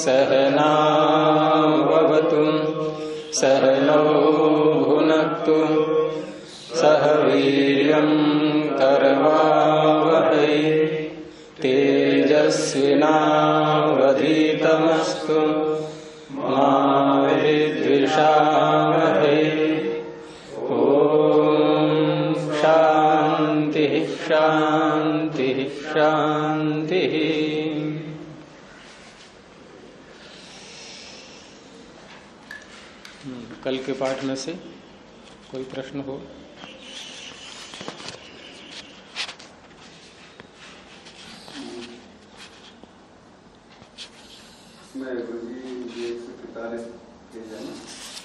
सहनावतु सहनौ भुनक्तु सह वीर्यं करवावहै तेजस्विनावधीतमस्तु मा विद्विषावहै। ओम शांति शांति शांति। कल के पाठ में से कोई प्रश्न हो?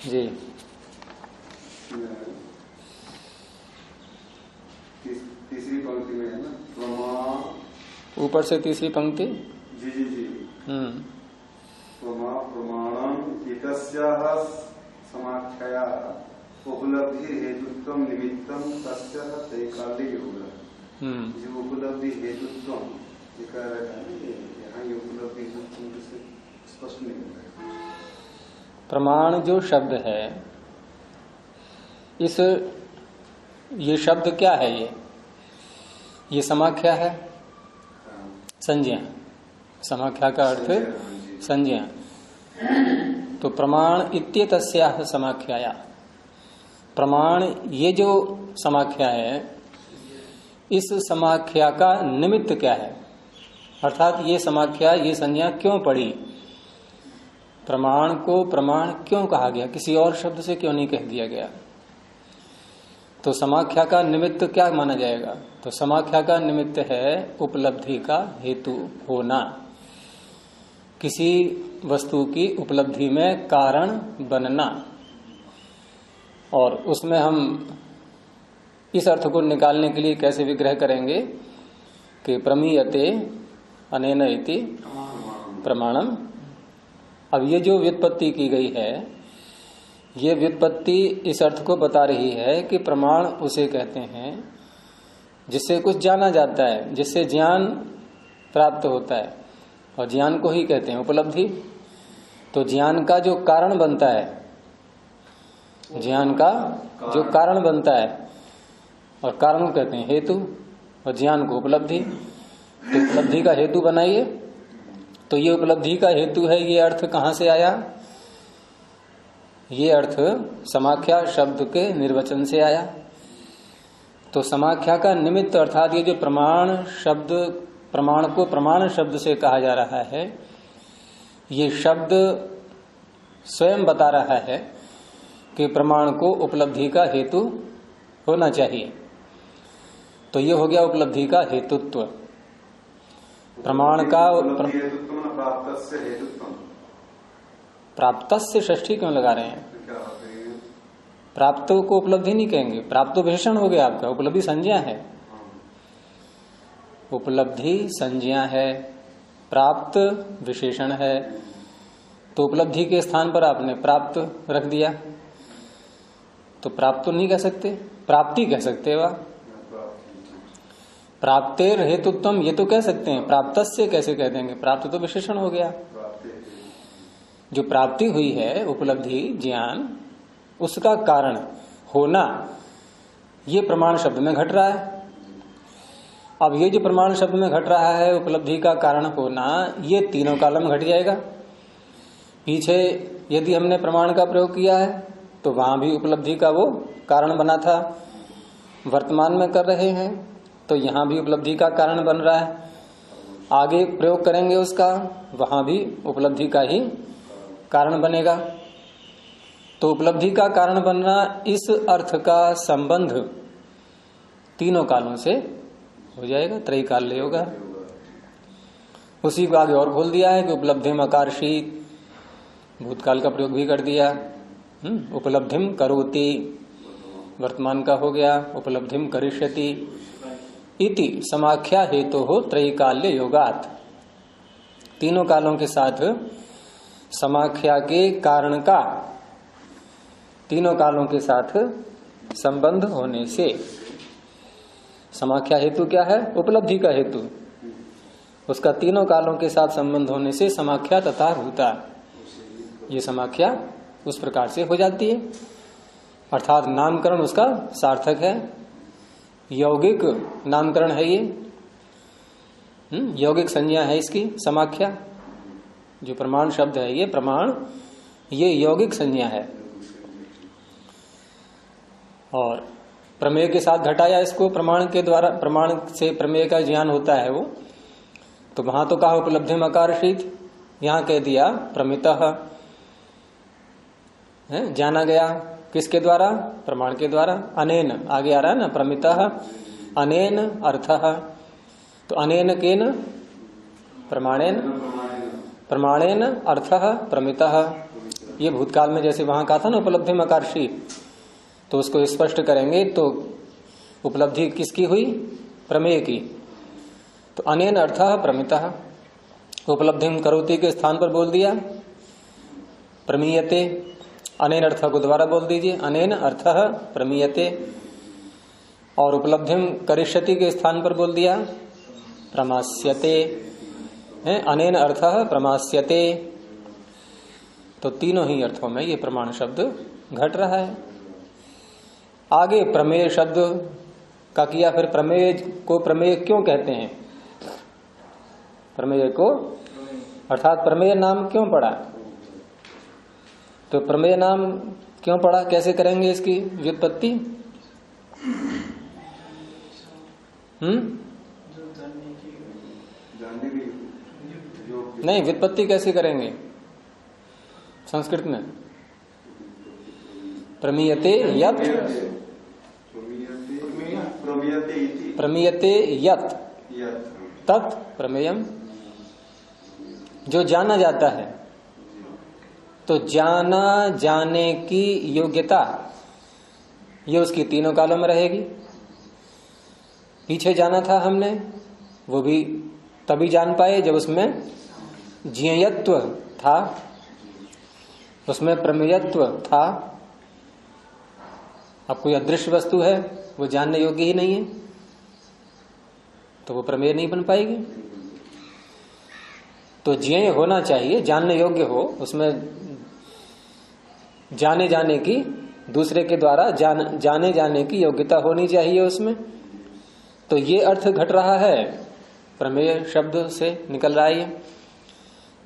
जी तीसरी पंक्ति में है ना, प्रमाण ऊपर से तीसरी पंक्ति। जी जी जी। प्रमाणम एतस्याः समाख्यया उपलब्धि हेतुत्व निमित्तम तस्य त्रैकाल्य योगः। जो उपलब्धि हेतुत्व ये कह रहा है, यहाँ ये उपलब्धि हेतुत्व से स्पष्ट नहीं होता है। प्रमाण जो शब्द है, ये शब्द क्या है? ये समाख्या है, संज्ञा। समाख्या का अर्थ संज्ञा। तो प्रमाण इत्येतस्याः समाख्याया, प्रमाण ये जो समाख्या है, इस समाख्या का निमित्त क्या है? अर्थात ये समाख्या, ये संज्ञा क्यों पड़ी? प्रमाण को प्रमाण क्यों कहा गया? किसी और शब्द से क्यों नहीं कह दिया गया? तो समाख्या का निमित्त क्या माना जाएगा? तो समाख्या का निमित्त है उपलब्धि का हेतु होना, किसी वस्तु की उपलब्धि में कारण बनना। और उसमें हम इस अर्थ को निकालने के लिए कैसे विग्रह करेंगे कि प्रमीयते अनेन इति प्रमाणम। अब ये जो व्युत्पत्ति की गई है, ये व्युत्पत्ति इस अर्थ को बता रही है कि प्रमाण उसे कहते हैं जिससे कुछ जाना जाता है, जिससे ज्ञान प्राप्त होता है, और ज्ञान को ही कहते हैं उपलब्धि। तो ज्ञान का जो कारण बनता है, ज्ञान का जो कारण बनता है, और कारण को कहते हैं हेतु, और ज्ञान को उपलब्धि। तो उपलब्धि का हेतु बनाइए। तो ये उपलब्धि का हेतु है, ये अर्थ कहाँ से आया? ये अर्थ समाख्या शब्द के निर्वचन से आया। तो समाख्या का निमित्त अर्थात ये जो प्रमाण शब्द, प्रमाण को प्रमाण शब्द से कहा जा रहा है, ये शब्द स्वयं बता रहा है कि प्रमाण को उपलब्धि का हेतु होना चाहिए। तो ये हो गया उपलब्धि का हेतुत्व। प्रमाण का प्राप्त से षष्ठी क्यों लगा रहे हैं? प्राप्त को उपलब्धि नहीं कहेंगे, प्राप्त विशेषण हो गया आपका, उपलब्धि संज्ञा है। उपलब्धि संज्ञा है, प्राप्त विशेषण है। तो उपलब्धि के स्थान पर आपने प्राप्त रख दिया, तो प्राप्त तो नहीं कह सकते, प्राप्ति कह सकते। वाह, प्राप्तेर हेतुत्वम ये तो कह सकते हैं, प्राप्तस्य कैसे कह देंगे? प्राप्त तो विशेषण हो गया। जो प्राप्ति हुई है, उपलब्धि ज्ञान, उसका कारण होना, ये प्रमाण शब्द में घट रहा है। अब ये जो प्रमाण शब्द में घट रहा है, उपलब्धि का कारण होना, ये तीनों काल में घट जाएगा। पीछे यदि हमने प्रमाण का प्रयोग किया है तो वहां भी उपलब्धि का वो कारण बना था। वर्तमान में कर रहे हैं तो यहां भी उपलब्धि का कारण बन रहा है। आगे प्रयोग करेंगे उसका, वहां भी उपलब्धि का ही कारण बनेगा। तो उपलब्धि का कारण बनना, इस अर्थ का संबंध तीनों कालों से हो जाएगा, त्रैकाल्य होगा। उसी को आगे और खोल दिया है कि उपलब्धिम अकारशीत, भूतकाल का प्रयोग भी कर दिया। उपलब्धिम करोति, वर्तमान का हो गया, उपलब्धिम करिष्यति इति समाख्या हेतु हो त्रैकाल्य योगात। तीनों कालों के साथ समाख्या के कारण का तीनों कालों के साथ संबंध होने से समाख्या हेतु क्या है? उपलब्धि का हेतु। उसका तीनों कालों के साथ संबंध होने से समाख्या तथा भूता, ये समाख्या उस प्रकार से हो जाती है। अर्थात नामकरण उसका सार्थक है, यौगिक नामकरण है ये, यौगिक संज्ञा है इसकी समाख्या। जो प्रमाण शब्द है ये प्रमाण, ये यौगिक संज्ञा है। और प्रमेय के साथ घटाया इसको प्रमाण के द्वारा, प्रमाण से प्रमेय का ज्ञान होता है वो, तो वहां तो कहा उपलब्धिम आकर्षित, यहां कह दिया प्रमितः, जाना गया किसके द्वारा? प्रमाण के द्वारा। अनेन आगे आ रहा है ना, प्रमितः अनेन अर्थः, तो अनेन केन? प्रमाणेन, प्रमाणेन अर्थः प्रमितः। ये भूतकाल में जैसे वहां कहा था ना उपलब्धिम आकर्षित, तो उसको स्पष्ट करेंगे तो उपलब्धि किसकी हुई? प्रमेय की। तो अनेन अर्थः प्रमितः, उपलब्धिम करोति के स्थान पर बोल दिया प्रमीयते, अनेन अर्थः को दोबारा बोल दीजिए, अनेन अर्थः प्रमीयते। और उपलब्धिम करिष्यति के स्थान पर बोल दिया प्रमास्यते, अनेन अर्थः प्रमास्यते। तो तीनों ही अर्थों में ये प्रमाण शब्द घट रहा है। आगे प्रमेय शब्द का किया, फिर प्रमेय को प्रमेय क्यों कहते हैं? प्रमेय को अर्थात प्रमेय नाम क्यों पड़ा? तो प्रमेय नाम क्यों पड़ा, कैसे करेंगे इसकी व्युत्पत्ति? नहीं, व्युत्पत्ति कैसे करेंगे संस्कृत में? प्रमीयते यत्, प्रमीयते यत् तत् प्रमेयम, जो जाना जाता है। तो जाना जाने की योग्यता ये उसकी तीनों कालों में रहेगी। पीछे जाना था हमने, वो भी तभी जान पाए जब उसमें ज्ञेयत्व था, उसमें प्रमेयत्व था। अब कोई अदृश्य वस्तु है, वो जानने योग्य ही नहीं है, तो वो प्रमेय नहीं बन पाएगी। तो ज्ञेय होना चाहिए, जानने योग्य हो, उसमें जाने जाने की, दूसरे के द्वारा जाने जाने की योग्यता होनी चाहिए उसमें। तो ये अर्थ घट रहा है, प्रमेय शब्द से निकल रहा है।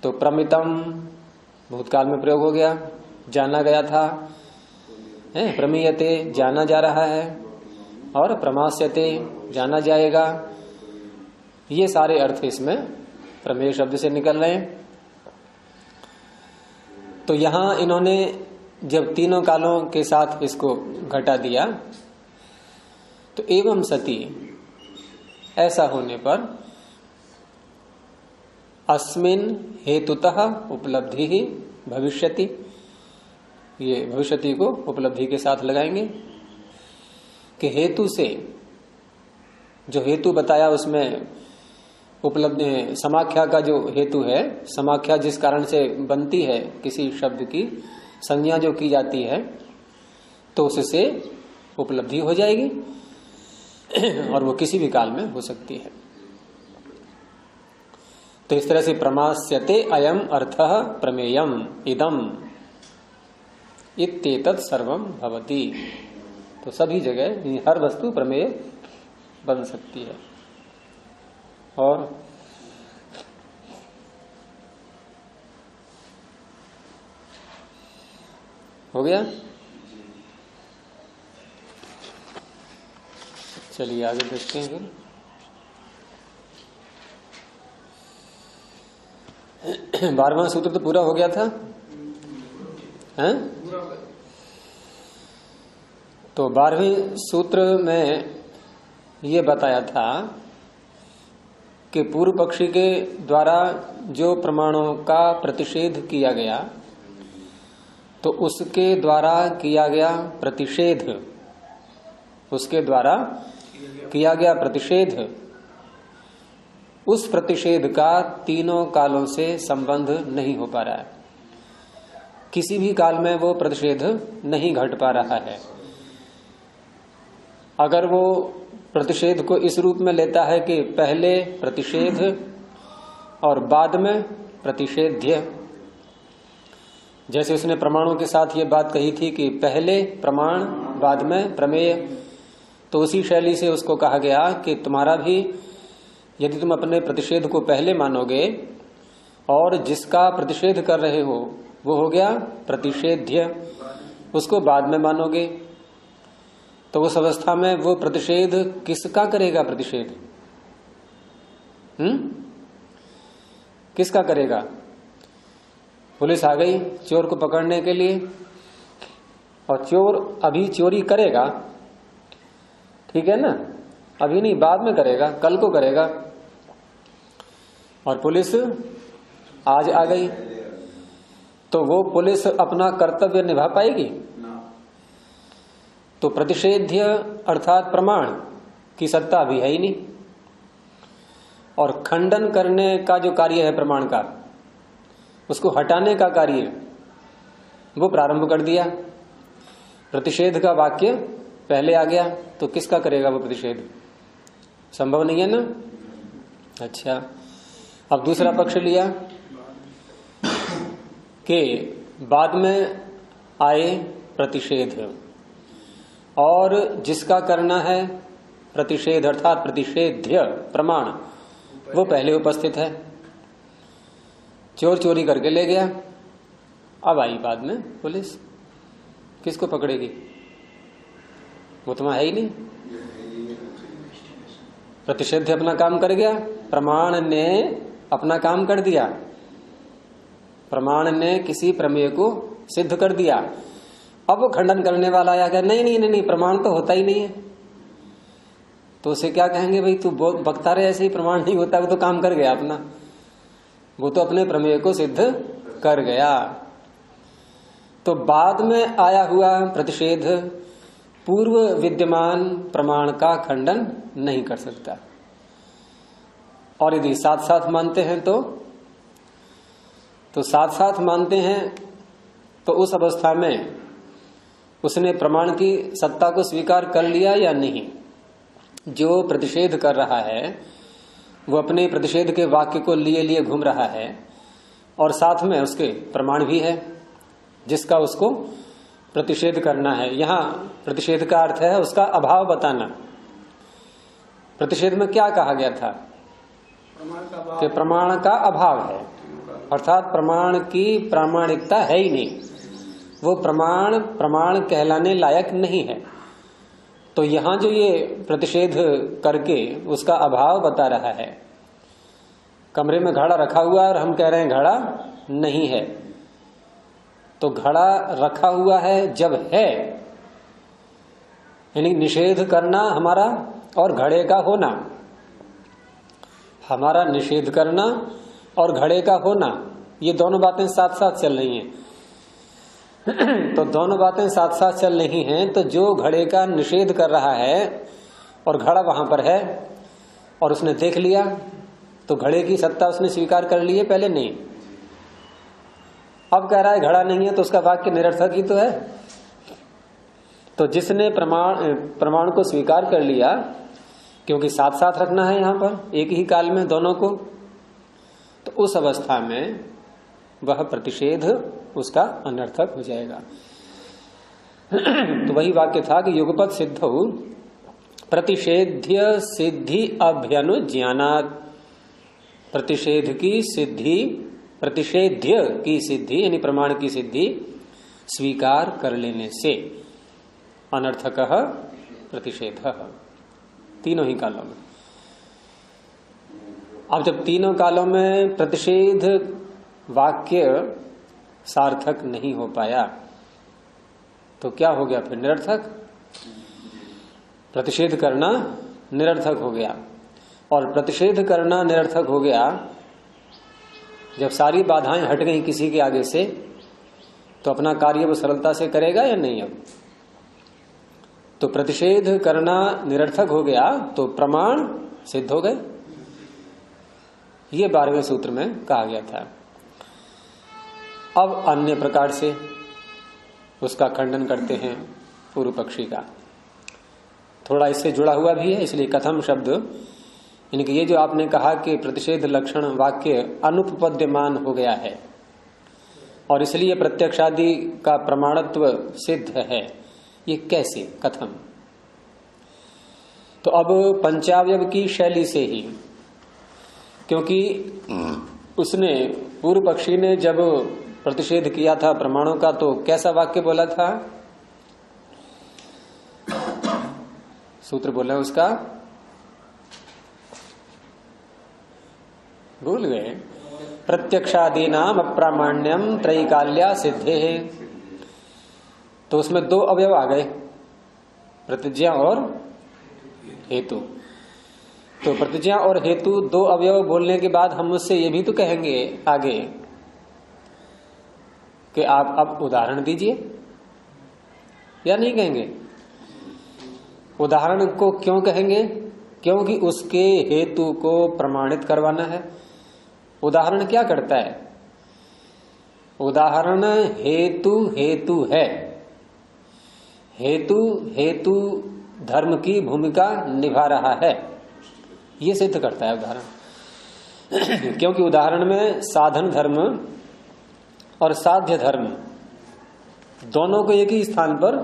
तो प्रमितम भूतकाल में प्रयोग हो गया, जाना गया था, प्रमीयते जाना जा रहा है, और प्रमास्यते जाना जाएगा। ये सारे अर्थ इसमें प्रमेय शब्द से निकल रहे हैं। तो यहां इन्होंने जब तीनों कालों के साथ इसको घटा दिया, तो एवं सती, ऐसा होने पर अस्मिन हेतुतः उपलब्धि ही भविष्यति, ये भविष्यति को उपलब्धि के साथ लगाएंगे कि हेतु से, जो हेतु बताया उसमें उपलब्धि, समाख्या का जो हेतु है, समाख्या जिस कारण से बनती है, किसी शब्द की संज्ञा जो की जाती है, तो उससे उपलब्धि हो जाएगी और वो किसी भी काल में हो सकती है। तो इस तरह से प्रमास्यते अयम अर्थः प्रमेयम इदम इत्येतत् सर्वम भवति। तो सभी जगह हर वस्तु प्रमेय बन सकती है। और हो गया, चलिए आगे देखते हैं फिर। 12वां सूत्र तो पूरा हो गया था, हैं? तो 12वें सूत्र में ये बताया था कि पूर्व पक्षी के द्वारा जो प्रमाणों का प्रतिषेध किया गया, तो उसके द्वारा किया गया प्रतिषेध, उसके द्वारा किया गया प्रतिषेध, उस प्रतिषेध का तीनों कालों से संबंध नहीं हो पा रहा है। किसी भी काल में वो प्रतिषेध नहीं घट पा रहा है। अगर वो प्रतिषेध को इस रूप में लेता है कि पहले प्रतिषेध और बाद में प्रतिषेध्य। जैसे उसने प्रमाणों के साथ ये बात कही थी कि पहले प्रमाण बाद में प्रमेय, तो उसी शैली से उसको कहा गया कि तुम्हारा भी यदि तुम अपने प्रतिषेध को पहले मानोगे और जिसका प्रतिषेध कर रहे हो वो हो गया प्रतिषेध्य, उसको बाद में मानोगे, तो उस अवस्था में वो प्रतिषेध किसका करेगा? प्रतिषेध किसका करेगा? पुलिस आ गई चोर को पकड़ने के लिए और चोर अभी चोरी करेगा, ठीक है ना, अभी नहीं बाद में करेगा, कल को करेगा, और पुलिस आज आ गई, तो वो पुलिस अपना कर्तव्य निभा पाएगी? तो प्रतिषेध्य अर्थात प्रमाण की सत्ता अभी है ही नहीं, और खंडन करने का जो कार्य है प्रमाण का, उसको हटाने का कार्य वो प्रारंभ कर दिया। प्रतिषेध का वाक्य पहले आ गया, तो किसका करेगा वो प्रतिषेध? संभव नहीं है ना। अच्छा, अब दूसरा पक्ष लिया कि बाद में आए प्रतिषेध और जिसका करना है प्रतिषेध अर्थात प्रतिषेध्य प्रमाण वो पहले उपस्थित है। चोर चोरी करके ले गया, अब आई बाद में पुलिस, किसको पकड़ेगी? वो तो है ही नहीं। प्रतिषेध अपना काम कर गया, प्रमाण ने अपना काम कर दिया, प्रमाण ने किसी प्रमेय को सिद्ध कर दिया। अब वो खंडन करने वाला आया क्या? नहीं नहीं नहीं नहीं, प्रमाण तो होता ही नहीं है। तो उसे क्या कहेंगे? भाई तू बकता रहे, ऐसे ही प्रमाण नहीं होता, वो तो काम कर गया अपना, वो तो अपने प्रमेय को सिद्ध कर गया। तो बाद में आया हुआ प्रतिषेध पूर्व विद्यमान प्रमाण का खंडन नहीं कर सकता। और यदि साथ साथ मानते हैं तो साथ साथ मानते हैं तो उस अवस्था में उसने प्रमाण की सत्ता को स्वीकार कर लिया या नहीं? जो प्रतिषेध कर रहा है वो अपने प्रतिषेध के वाक्य को लिए लिए घूम रहा है और साथ में उसके प्रमाण भी है जिसका उसको प्रतिषेध करना है। यहाँ प्रतिषेध का अर्थ है उसका अभाव बताना। प्रतिषेध में क्या कहा गया था? कि प्रमाण का अभाव है, अर्थात प्रमाण की प्रामाणिकता है ही नहीं, वो प्रमाण कहलाने लायक नहीं है। तो यहाँ जो ये प्रतिषेध करके उसका अभाव बता रहा है, कमरे में घड़ा रखा हुआ है और हम कह रहे हैं घड़ा नहीं है, तो घड़ा रखा हुआ है जब है, यानी निषेध करना हमारा और घड़े का होना, हमारा निषेध करना और घड़े का होना, ये दोनों बातें साथ साथ चल रही हैं। तो दोनों बातें साथ साथ चल रही हैं, तो जो घड़े का निषेध कर रहा है और घड़ा वहां पर है और उसने देख लिया, तो घड़े की सत्ता उसने स्वीकार कर ली है, पहले नहीं। अब कह रहा है घड़ा नहीं है, तो उसका वाक्य निरर्थक ही तो है। तो जिसने प्रमाण को स्वीकार कर लिया, क्योंकि साथ साथ रखना है यहां पर एक ही काल में दोनों को, तो उस अवस्था में वह प्रतिषेध उसका अनर्थक हो जाएगा। तो वही वाक्य था कि युगपत सिद्धौ प्रतिषेध्य सिद्धि अभ्यनुज्ञानात्, प्रतिषेध की सिद्धि, प्रतिषेध्य की सिद्धि यानी प्रमाण की सिद्धि स्वीकार कर लेने से अनर्थकः प्रतिषेधः, तीनों ही कालों में। अब जब तीनों कालों में प्रतिषेध वाक्य सार्थक नहीं हो पाया तो क्या हो गया? फिर निरर्थक, प्रतिषेध करना निरर्थक हो गया। और प्रतिषेध करना निरर्थक हो गया जब सारी बाधाएं हट गई किसी के आगे से, तो अपना कार्य वो सरलता से करेगा या नहीं? अब तो प्रतिषेध करना निरर्थक हो गया तो प्रमाण सिद्ध हो गए, ये 12वें सूत्र में कहा गया था। अब अन्य प्रकार से उसका खंडन करते हैं पूर्व पक्षी का, थोड़ा इससे जुड़ा हुआ भी है, इसलिए कथम शब्द यानी कि ये जो आपने कहा कि प्रतिषेध लक्षण वाक्य अनुपपद्यमान हो गया है और इसलिए प्रत्यक्षादि का प्रमाणत्व सिद्ध है, ये कैसे, कथम? तो अब पंचावयव की शैली से ही, क्योंकि उसने पूर्व पक्षी ने जब प्रतिषेध किया था प्रमाणों का तो कैसा वाक्य बोला था? सूत्र बोला उसका, भूल गए। प्रत्यक्षादीनाम अप्रामाण्यम त्रैकाल्या सिद्धे है। तो उसमें दो अवयव आ गए, प्रतिज्ञा और हेतु। तो प्रतिज्ञा और हेतु दो अवयव बोलने के बाद हम उससे ये भी तो कहेंगे आगे कि आप अब उदाहरण दीजिए, या नहीं कहेंगे? उदाहरण को क्यों कहेंगे? क्योंकि उसके हेतु को प्रमाणित करवाना है। उदाहरण क्या करता है? उदाहरण हेतु हेतु है, हेतु हेतु धर्म की भूमिका निभा रहा है, ये सिद्ध करता है उदाहरण। क्योंकि उदाहरण में साधन धर्म और साध्य धर्म दोनों को एक ही स्थान पर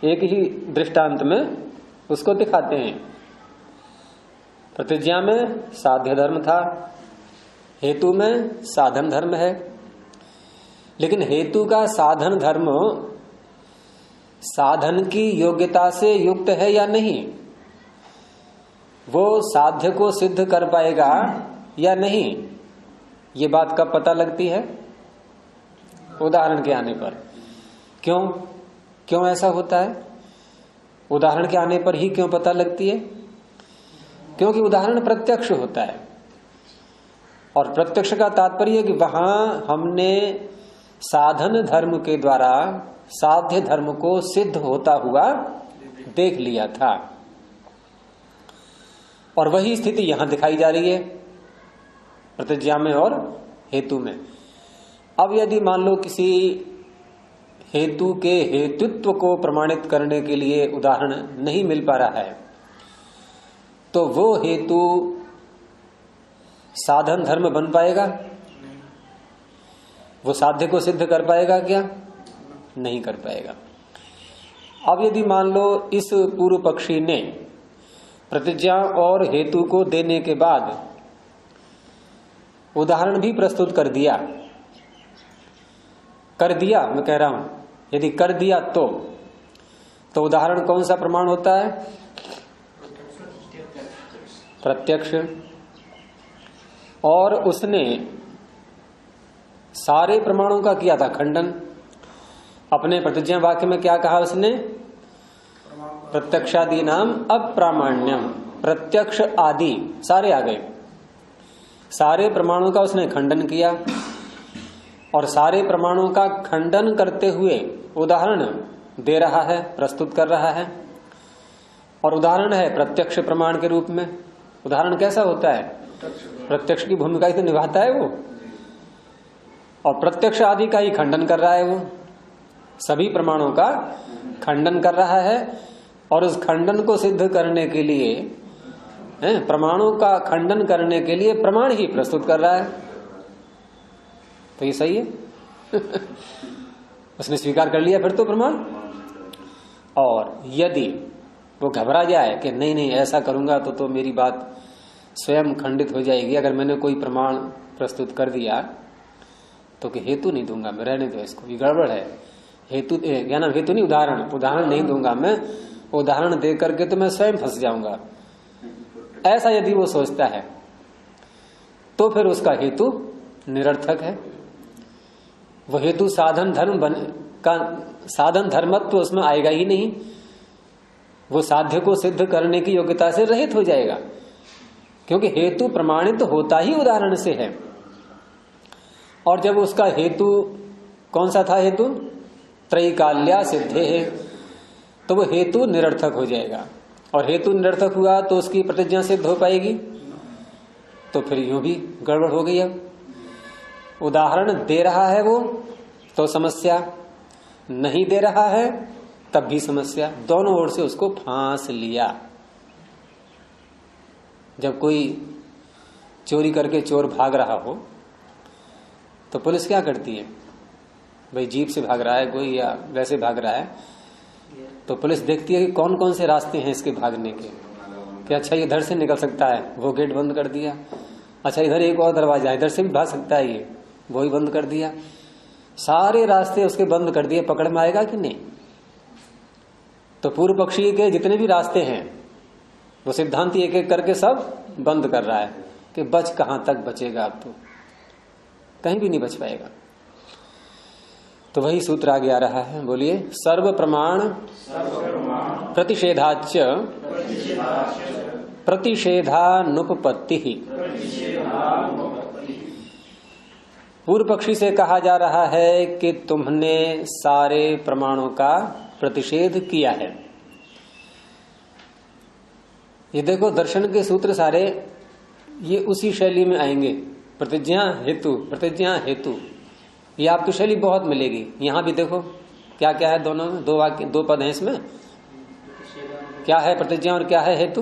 एक ही दृष्टांत में उसको दिखाते हैं। प्रतिज्ञा में साध्य धर्म था, हेतु में साधन धर्म है। लेकिन हेतु का साधन धर्म साधन की योग्यता से युक्त है या नहीं, वो साध्य को सिद्ध कर पाएगा या नहीं, ये बात कब पता लगती है? उदाहरण के आने पर। क्यों ऐसा होता है? उदाहरण के आने पर ही क्यों पता लगती है? क्योंकि उदाहरण प्रत्यक्ष होता है, और प्रत्यक्ष का तात्पर्य है कि वहां हमने साधन धर्म के द्वारा साध्य धर्म को सिद्ध होता हुआ देख लिया था, और वही स्थिति यहां दिखाई जा रही है प्रतिज्ञा में और हेतु में। अब यदि मान लो किसी हेतु के हेतुत्व को प्रमाणित करने के लिए उदाहरण नहीं मिल पा रहा है, तो वो हेतु साधन धर्म बन पाएगा? वो साध्य को सिद्ध कर पाएगा क्या? नहीं कर पाएगा। अब यदि मान लो इस पूर्व पक्षी ने प्रतिज्ञा और हेतु को देने के बाद उदाहरण भी प्रस्तुत कर दिया, मैं कह रहा हूं, यदि कर दिया तो उदाहरण कौन सा प्रमाण होता है? प्रत्यक्ष। और उसने सारे प्रमाणों का किया था खंडन। अपने प्रतिज्ञा वाक्य में क्या कहा उसने? प्रत्यक्षादि नाम अप्रामाण्यम, प्रत्यक्ष आदि सारे आ गए, सारे प्रमाणों का उसने खंडन किया, और सारे प्रमाणों का खंडन करते हुए उदाहरण दे रहा है, प्रस्तुत कर रहा है। और उदाहरण है प्रत्यक्ष प्रमाण के रूप में। उदाहरण कैसा होता है? प्रत्यक्ष की भूमिका ही तो निभाता है वो, और प्रत्यक्ष आदि का ही खंडन कर रहा है वो, सभी प्रमाणों का खंडन कर रहा है। और उस खंडन को सिद्ध करने के लिए, प्रमाणों का खंडन करने के लिए प्रमाण ही प्रस्तुत कर रहा है। तो ये सही है। उसने स्वीकार कर लिया फिर तो प्रमाण। और यदि वो घबरा जाए कि नहीं ऐसा करूंगा तो मेरी बात स्वयं खंडित हो जाएगी, अगर मैंने कोई प्रमाण प्रस्तुत कर दिया तो कि हेतु नहीं दूंगा मैं, रहने दो इसको, ये गड़बड़ है, हेतु क्या नाम, हेतु नहीं उदाहरण नहीं दूंगा मैं, उदाहरण दे करके तो मैं स्वयं फंस जाऊंगा, ऐसा यदि वो सोचता है तो फिर उसका हेतु निरर्थक है। वो हेतु साधन धर्मत्व उसमें आएगा ही नहीं, वो साध्य को सिद्ध करने की योग्यता से रहित हो जाएगा, क्योंकि हेतु प्रमाणित होता ही उदाहरण से है। और जब उसका हेतु कौन सा था? हेतु त्रैकाल्या सिद्धे है, तो वो हेतु निरर्थक हो जाएगा। और हेतु निरर्थक हुआ तो उसकी प्रतिज्ञा सिद्ध हो पाएगी, तो फिर यूं भी गड़बड़ हो गई। अब उदाहरण दे रहा है वो तो समस्या, नहीं दे रहा है तब भी समस्या, दोनों ओर से उसको फांस लिया। जब कोई चोरी करके चोर भाग रहा हो तो पुलिस क्या करती है? भाई जीप से भाग रहा है कोई या वैसे भाग रहा है, तो पुलिस देखती है कि कौन कौन से रास्ते हैं इसके भागने के, कि अच्छा ये इधर से निकल सकता है, वो गेट बंद कर दिया। अच्छा इधर एक और दरवाजा है, इधर से भी भाग सकता है ये, वो ही बंद कर दिया। सारे रास्ते उसके बंद कर दिए, पकड़ में आएगा कि नहीं? तो पूर्व पक्षी के जितने भी रास्ते हैं वो सिद्धांति एक एक करके सब बंद कर रहा है कि बच कहां तक बचेगा, अब तो कहीं भी नहीं बच पाएगा। तो वही सूत्र आगे आ रहा है, बोलिए। सर्व प्रमाण प्रतिषेधाच प्रतिषेधानुपपत्ति। पूर्व पक्षी से कहा जा रहा है कि तुमने सारे प्रमाणों का प्रतिषेध किया है। ये देखो दर्शन के सूत्र सारे ये उसी शैली में आएंगे, प्रतिज्ञा हेतु प्रतिज्ञा हेतु, ये आपकी शैली बहुत मिलेगी। यहां भी देखो क्या क्या है, दोनों में दो वाक्य दो पद हैं इसमें। क्या है प्रतिज्ञा और क्या है हेतु?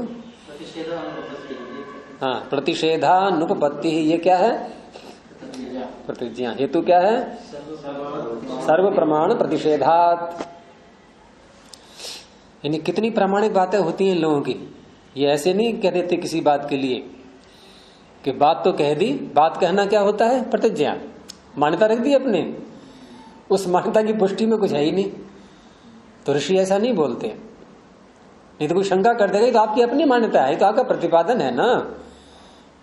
हाँ, प्रतिषेधानुपपत्ति, ये क्या है? प्रतिज्ञा। हेतु क्या है? सर्व प्रमाण प्रतिषेधात। यानी कितनी प्रामाणिक बातें होती हैं लोगों की। ये ऐसे नहीं कह देते किसी बात के लिए कि बात तो कह दी, बात कहना क्या होता है? प्रतिज्ञा, मान्यता रख दी अपने, उस मान्यता की पुष्टि में कुछ है ही नहीं। तो ऋषि ऐसा नहीं बोलते, नहीं तो कोई शंका कर देगा तो आपकी अपनी मान्यता है, तो आपका प्रतिपादन है ना,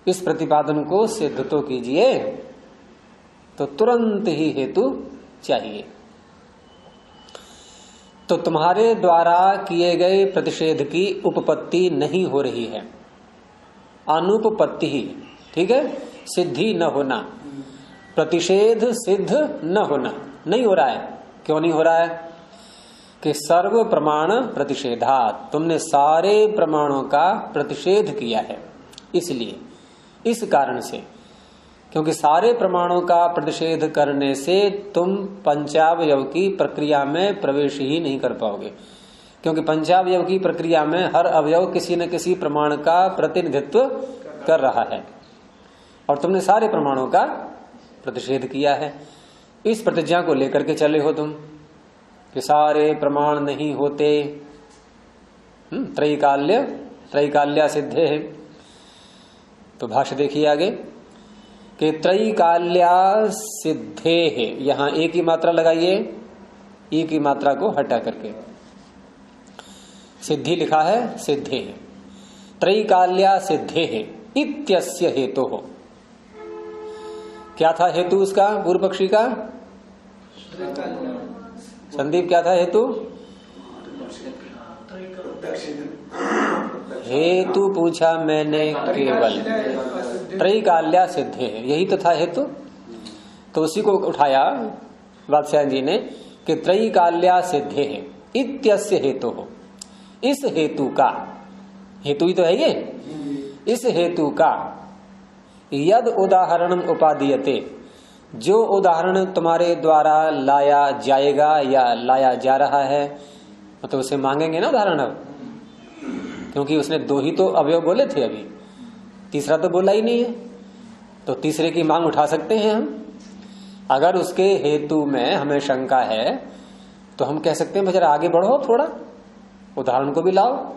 इस प्रतिपादन को सिद्ध तो कीजिए। तो तुरंत ही हेतु चाहिए। तो तुम्हारे द्वारा किए गए प्रतिषेध की उपपत्ति नहीं हो रही है, अनुपपत्ति ही, ठीक है, सिद्धि न होना, प्रतिषेध सिद्ध न होना, नहीं हो रहा है। क्यों नहीं हो रहा है? कि सर्व प्रमाण प्रतिषेधात, तुमने सारे प्रमाणों का प्रतिषेध किया है। इसलिए, इस कारण से, क्योंकि सारे प्रमाणों का प्रतिषेध करने से तुम पंचावयव की प्रक्रिया में प्रवेश ही नहीं कर पाओगे। क्योंकि पंचावयव की प्रक्रिया में हर अवयव किसी न किसी प्रमाण का प्रतिनिधित्व कर रहा है, और तुमने सारे प्रमाणों का प्रतिषेध किया है। इस प्रतिज्ञा को लेकर के चले हो तुम कि सारे प्रमाण नहीं होते, त्रैकाल्य सिद्धे है। तो भाष्य देखिए आगे कि त्रैकाल्या सिद्धे है, यहां एक ही मात्रा लगाइए, एक ही मात्रा को हटा करके सिद्धि लिखा है, सिद्धे है। त्रैकाल्या सिद्धे है इत्यस्य हेतु हो। क्या था हेतु उसका? पूर्व पक्षी का संदीप क्या था हेतु? हेतु पूछा मैंने केवल, त्रैकाल्या सिद्धे है, यही तो था हेतु। तो उसी को उठाया वात्स्यायन जी ने कि त्रैकाल्या सिद्धे है इत्यस्य हेतु हो। इस हेतु का, हेतु ही तो है ये, इस हेतु का यद उदाहरण उपादीयते, जो उदाहरण तुम्हारे द्वारा लाया जाएगा या लाया जा रहा है, मतलब उसे मांगेंगे ना उदाहरण अब, क्योंकि उसने दो ही तो अवयव बोले थे, अभी तीसरा तो बोला ही नहीं है, तो तीसरे की मांग उठा सकते हैं हम। अगर उसके हेतु में हमें शंका है तो हम कह सकते हैं जरा आगे बढ़ो, थोड़ा उदाहरण को भी लाओ।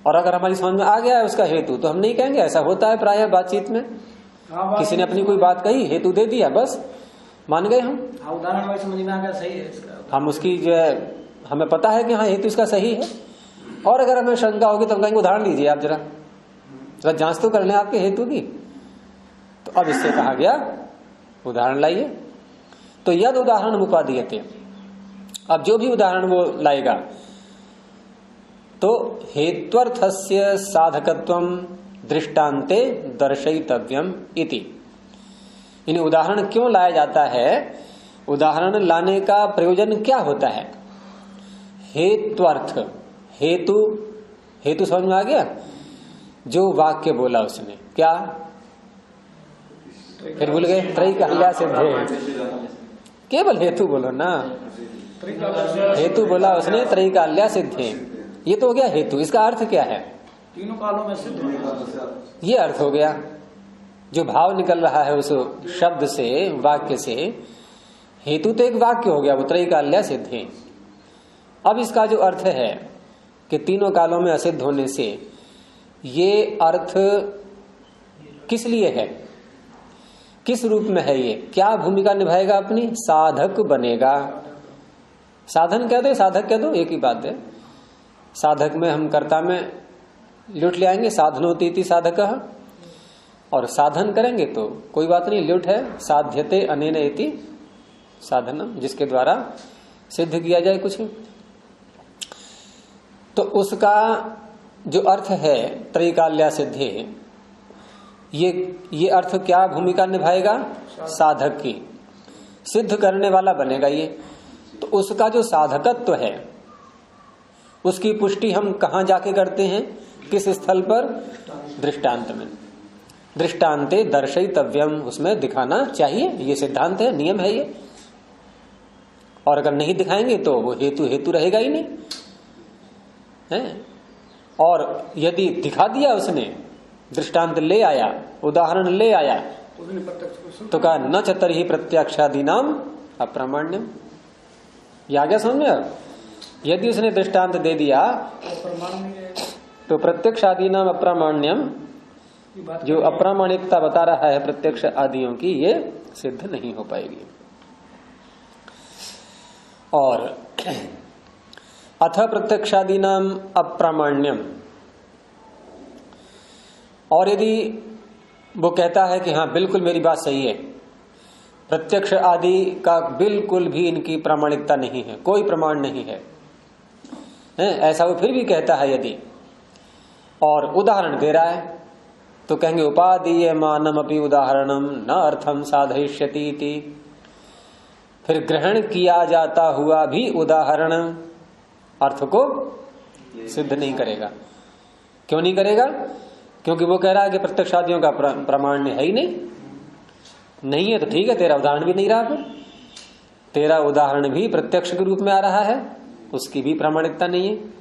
और अगर हमारी समझ में आ गया है उसका हेतु तो हम नहीं कहेंगे। ऐसा होता है प्रायः बातचीत में, किसी ने अपनी कोई बात कही, हेतु दे दिया, बस मान गए हम। उदाहरण समझ में आ गया, सही है इसका, हम उसकी जो है हमें पता है कि हाँ हेतु इसका सही है। और अगर हमें शंका होगी तो हम कहेंगे उदाहरण दीजिए आप, जरा जांच तो कर लें आपके हेतु की। तो अब इससे कहा गया उदाहरण लाइए। तो यद उदाहरण उपादीयते, अब जो भी उदाहरण वो लाएगा तो हेत्वर्थस्य साधकत्वम दृष्टान्ते दर्शयितव्यम इति। इन्हें उदाहरण क्यों लाया जाता है, उदाहरण लाने का प्रयोजन क्या होता है? हेत्वर्थ, हेतु, हेतु समझ में आ गया? जो वाक्य बोला उसने, क्या फिर भूल गए? त्रैकाल्या सिद्धे, केवल हेतु बोलो ना, हेतु बोला उसने, त्रैकाल्या सिद्धे, ये तो हो गया हेतु। इसका अर्थ क्या है? तीनों कालों में सिद्ध होगा। ये अर्थ हो गया। जो भाव निकल रहा है उस शब्द से, वाक्य से, हेतु तो एक वाक्य हो गया, वो त्रैकाल्य सिद्ध है। अब इसका जो अर्थ है कि तीनों कालों में असिद्ध होने से, ये अर्थ किस लिए है, किस रूप में है, ये क्या भूमिका निभाएगा अपनी? साधक बनेगा। साधन कह दो, साधक कह दो, एक ही बात है। साधक में हम कर्ता में ल्युट ले आएंगे, साधनोति इति साधकः, और साधन करेंगे तो कोई बात नहीं, ल्युट है साध्यते अनेन इति साधनम, जिसके द्वारा सिद्ध किया जाए कुछ। तो उसका जो अर्थ है त्रैकाल्या सिद्धि, ये अर्थ क्या भूमिका निभाएगा? साधक की, सिद्ध करने वाला बनेगा ये। तो उसका जो साधकत्व है उसकी पुष्टि हम कहां जाके करते हैं, किस स्थल पर? दृष्टांत में। दृष्टांते दर्शयितव्यम, उसमें दिखाना चाहिए, ये सिद्धांत है, नियम है ये। और अगर नहीं दिखाएंगे तो वो हेतु रहेगा ही नहीं है। और यदि दिखा दिया उसने, दृष्टांत ले आया, उदाहरण ले आया, तो कहा न चतुर्हि प्रत्यक्षादि नाम अप्रामाण्यम। ये आ गया समझ में? यदि उसने दृष्टांत दे दिया तो प्रत्यक्ष आदि नाम अप्रामाण्यम, जो अप्रामाणिकता बता रहा है प्रत्यक्ष आदियों की, ये सिद्ध नहीं हो पाएगी। और अथ प्रत्यक्षादि नाम अप्रामाण्यम, और यदि वो कहता है कि हाँ बिल्कुल मेरी बात सही है, प्रत्यक्ष आदि का बिल्कुल भी इनकी प्रामाणिकता नहीं है, कोई प्रमाण नहीं है, ऐसा वो फिर भी कहता है यदि, और उदाहरण दे रहा है, तो कहेंगे उपादीय मानम अपि उदाहरणम न अर्थम साधयिष्यति इति। फिर ग्रहण किया जाता हुआ भी उदाहरण अर्थ को सिद्ध नहीं करेगा। क्यों नहीं करेगा? क्योंकि वो कह रहा है कि प्रत्यक्षादियों का प्रमाण है ही नहीं है। तो ठीक है, तेरा उदाहरण भी नहीं रहा, फिर तेरा उदाहरण भी प्रत्यक्ष के रूप में आ रहा है, उसकी भी प्रामाणिकता नहीं है।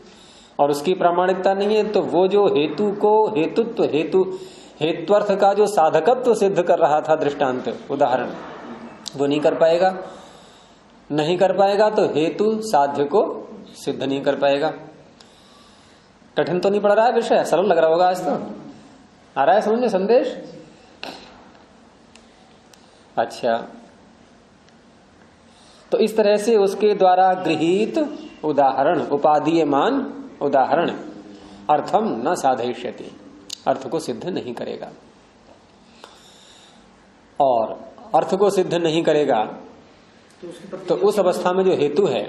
और उसकी प्रामाणिकता नहीं है तो वो जो हेतु को हेत्वर्थ का जो साधकत्व सिद्ध कर रहा था दृष्टांत उदाहरण, वो नहीं कर पाएगा। नहीं कर पाएगा तो हेतु साध्य को सिद्ध नहीं कर पाएगा। कठिन तो नहीं पड़ रहा है विषय? सरल लग रहा होगा आज तो। आ रहा है समझ में संदेश? अच्छा, तो इस तरह से उसके द्वारा गृहीत उदाहरण, उपादीयमान उदाहरण अर्थम न साधयिष्यति, अर्थ को सिद्ध नहीं करेगा। और अर्थ को सिद्ध नहीं करेगा तो उस अवस्था में जो हेतु है,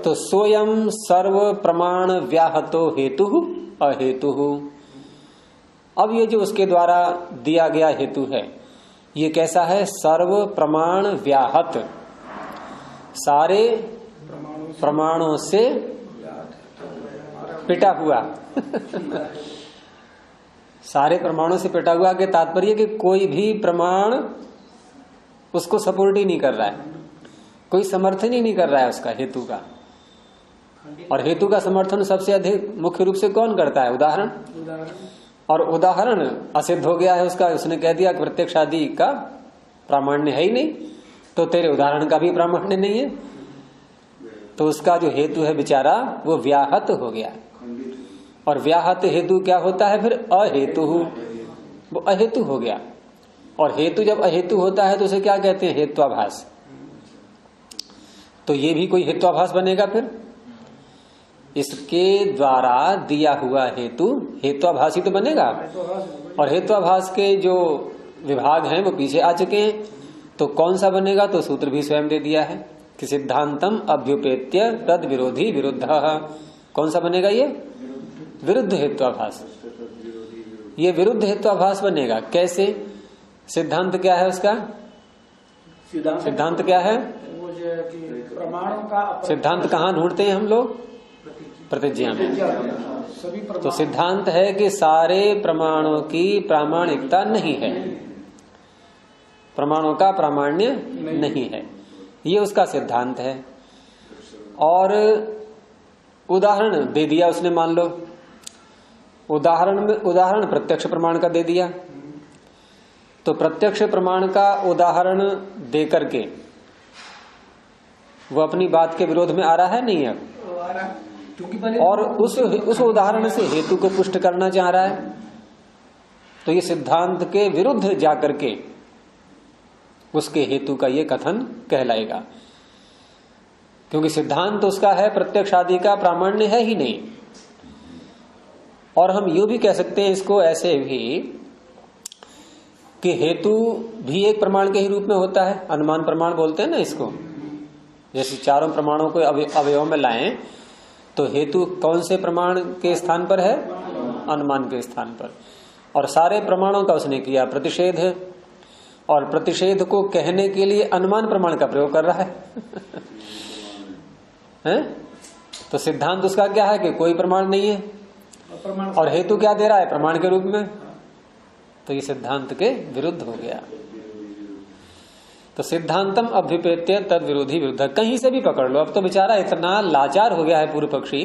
तो स्वयं सर्व प्रमाण व्याहतो हेतु अहेतु। अब ये जो उसके द्वारा दिया गया हेतु है, ये कैसा है? सर्व प्रमाण व्याहत, सारे प्रमाणों से पिटा हुआ सारे प्रमाणों से पिटा हुआ के तात्पर्य कि कोई भी प्रमाण उसको सपोर्ट ही नहीं कर रहा है, कोई समर्थन ही नहीं कर रहा है उसका, हेतु का। और हेतु का समर्थन सबसे अधिक मुख्य रूप से कौन करता है? उदाहरण। और उदाहरण असिद्ध हो गया है उसका, उसने कह दिया कि प्रत्यक्ष आदि का प्रामाण्य है ही नहीं, तो तेरे उदाहरण का भी प्रामाण्य नहीं है, तो उसका जो हेतु है बेचारा वो व्याहत हो गया। और व्याहत हेतु क्या होता है फिर? अहेतु, वो अहेतु हो गया। और हेतु जब अहेतु होता है तो उसे क्या कहते हैं? हेत्वाभास। तो ये भी कोई हेत्वाभास बनेगा फिर? इसके द्वारा दिया हुआ हेतु हेत्वाभासी तो बनेगा। और हेत्वाभास के जो विभाग हैं वो पीछे आ चुके हैं, तो कौन सा बनेगा? तो सूत्र भी स्वयं दे दिया है कि सिद्धांतम अभ्युपेत्य तद विरोधी विरुद्ध। कौन सा बनेगा? ये विरुद्ध हेत्वाभास। ये विरुद्ध हेत्वाभास बनेगा। कैसे? सिद्धांत क्या है उसका? सिद्धांत क्या है? प्रमाणों का सिद्धांत कहाँ ढूंढते हैं हम लोग? प्रतिज्ञा में। तो सिद्धांत है कि सारे प्रमाणों की प्रामाणिकता नहीं है, प्रमाणों का प्रामाण्य नहीं है, ये उसका सिद्धांत है। और उदाहरण दे दिया उसने, मान लो उदाहरण प्रत्यक्ष प्रमाण का दे दिया, तो प्रत्यक्ष प्रमाण का उदाहरण दे करके वो अपनी बात के विरोध में आ रहा है नहीं अब, और उस उदाहरण से हेतु को पुष्ट करना चाह रहा है, तो ये सिद्धांत के विरुद्ध जाकर के उसके हेतु का ये कथन कहलाएगा, क्योंकि सिद्धांत उसका है प्रत्यक्ष आदि का प्रामाण्य है ही नहीं। और हम यूं भी कह सकते हैं इसको ऐसे भी कि हेतु भी एक प्रमाण के ही रूप में होता है, अनुमान प्रमाण बोलते हैं ना इसको। जैसे चारों प्रमाणों को अवयव में लाएं तो हेतु कौन से प्रमाण के स्थान पर है? अनुमान के स्थान पर। और सारे प्रमाणों का उसने किया प्रतिषेध है, और प्रतिषेध को कहने के लिए अनुमान प्रमाण का प्रयोग कर रहा है? तो सिद्धांत उसका क्या है कि कोई प्रमाण नहीं है, और हेतु क्या दे रहा है? प्रमाण के रूप में। तो ये सिद्धांत के विरुद्ध हो गया। तो सिद्धांतम अभ्युपेत्य तद विरोधी विरुद्ध, कहीं से भी पकड़ लो। अब तो बेचारा इतना लाचार हो गया है पूर्व पक्षी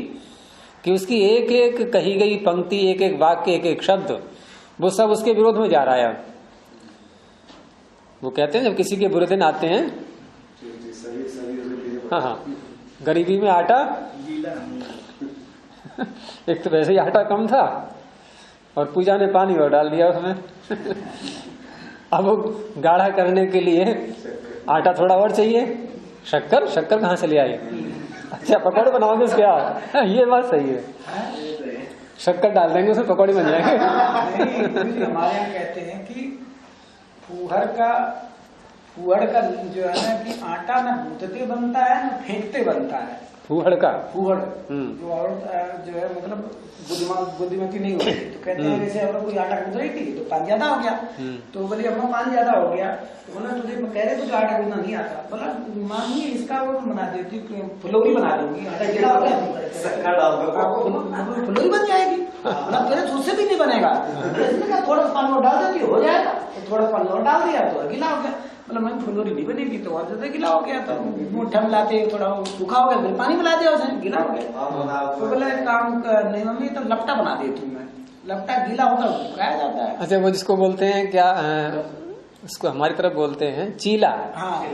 कि उसकी एक एक कही गई पंक्ति, एक एक वाक्य, एक एक शब्द, वो सब उसके विरोध में जा रहा है। वो कहते हैं जब किसी के बुरे दिन आते हैं, हाँ, गरीबी में आटा एक तो वैसे ही आटा कम था और पूजा ने पानी और डाल दिया उसमें। अब वो गाढ़ा करने के लिए आटा थोड़ा और चाहिए, शक्कर कहाँ से ले आई? अच्छा, पकौड़े बनाओगे क्या? ये बात सही है, शक्कर डाल देंगे उसमें पकौड़े बन जाएंगे। हमारे यहाँ कहते हैं कि फूहड़ का जो है ना कि आटा न गूंथते बनता है न फेंकते बनता है। फूहड़ जो औरत जो है मतलब बुद्धिमती नहीं होती, तो कहते हैं जैसे अगर कोई आटा गूंथ रही थी तो पानी ज्यादा हो गया, तो बोले अपना पानी ज्यादा हो गया, तो बोला तुझे कह रहे तुझे आटा गूंथना नहीं आता, बोला मामी इसका वो बना देती, फुलौरी बना दूंगी, आटा गिला हो गया फुलौरी बन जाएगी, उससे भी नहीं बनेगा, थोड़ा पानी और डाल देती हो जाएगा, तो थोड़ा पानी और डाल दिया तो गिला हो गया, मतलब मैं फुलौरी नहीं बनेगी, तो और ज्यादा गिला हो गया, तो मुठ्ठा मिलाते थोड़ा सूखा हो गया, फिर पानी मिला दिया उसने, गिला हो गया। तो बोला काम नहीं मम्मी, तो लपटा बना देती हूँ मैं, लपटा गीला होकर सुखाया जाता है। अच्छा, वो जिसको बोलते हैं क्या, उसको हमारी तरफ बोलते हैं चीला। हाँ,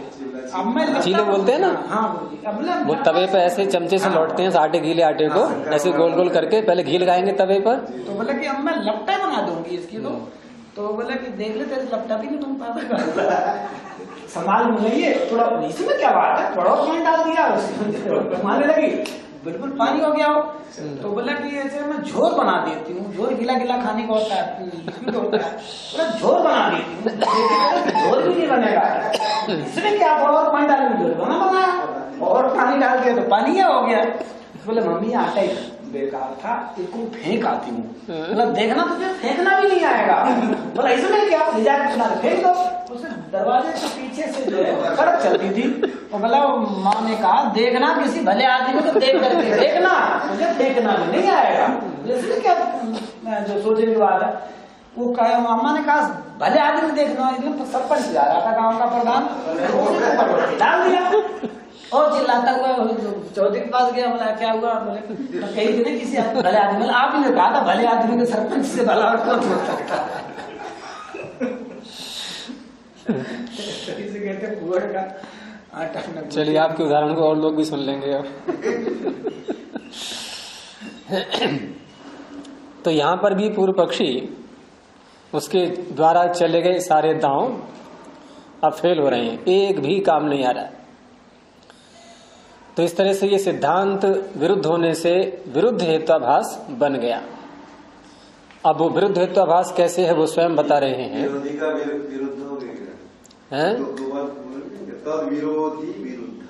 अब मैं चीले बोलते हैं ना। हाँ, वो तवे पे ऐसे चमचे से लौटते हैं आटे, गीले आटे को ऐसे गोल गोल करके पहले घी लगाएंगे तवे पर। तो बोला कि अब मैं लपटा बना दूंगी इसकी, तो बोला कि देख ले तेरे लपटा भी नहीं तुम पाता संभाल मिलाइए थोड़ा, इसमें क्या बात है, थोड़ा और पानी डाल दिया मारने लगी, बिल्कुल पानी हो गया हो। तो बोला कि ऐसे मैं झोर बना देती हूँ, झोर गिला गिला खाने का होता है, लिक्विड होता है, बोला झोर बना देती हूँ, झोर भी नहीं बनेगा, इसमें क्या थोड़ा और पानी डालेंगे, झोर बनाया, और पानी डाल दिया तो पानी हो गया। बोले मम्मी आटा ही बेकार था, इसको फेंक आती हूँ, मतलब देखना तुझे फेंकना भी नहीं आएगा, बोला इसमें क्या, ले जाकर फेंक दो। उसे दरवाजे के पीछे से जो है सड़क चलती थी, और बोला माँ ने कहा देखना किसी भले आदमी को देख करके देखना, मुझे फेंकना भी नहीं आएगा, इसमें क्या जो सोचने की बात है। वो कहा, अम्मा ने कहा भले आदमी देखना, एकदम तो सरपंच जा रहा था गाँव का प्रधान, डाल दिया और चिल्लाता हुआ चौधरी के पास गया, बोला क्या हुआ, बोले कहीं थी ना किसी भले आदमी, आप ही ने कहा था भले आदमी के सरपंच से भला और कौन हो सकता है। कहते फूहड़ का आटा। चलिए आपके उदाहरण को और लोग भी सुन लेंगे अब। तो यहाँ पर भी पूर्व पक्षी उसके द्वारा चले गए सारे दांव अब फेल हो रहे हैं, एक भी काम नहीं आ रहा है। तो इस तरह से ये सिद्धांत विरुद्ध होने से विरुद्ध हेत्वाभास बन गया। अब वो विरुद्ध हेत्वाभास कैसे है वो स्वयं बता रहे हैं। विरोधी का विरुद्ध हो गया, तद विरोधी विरुद्ध,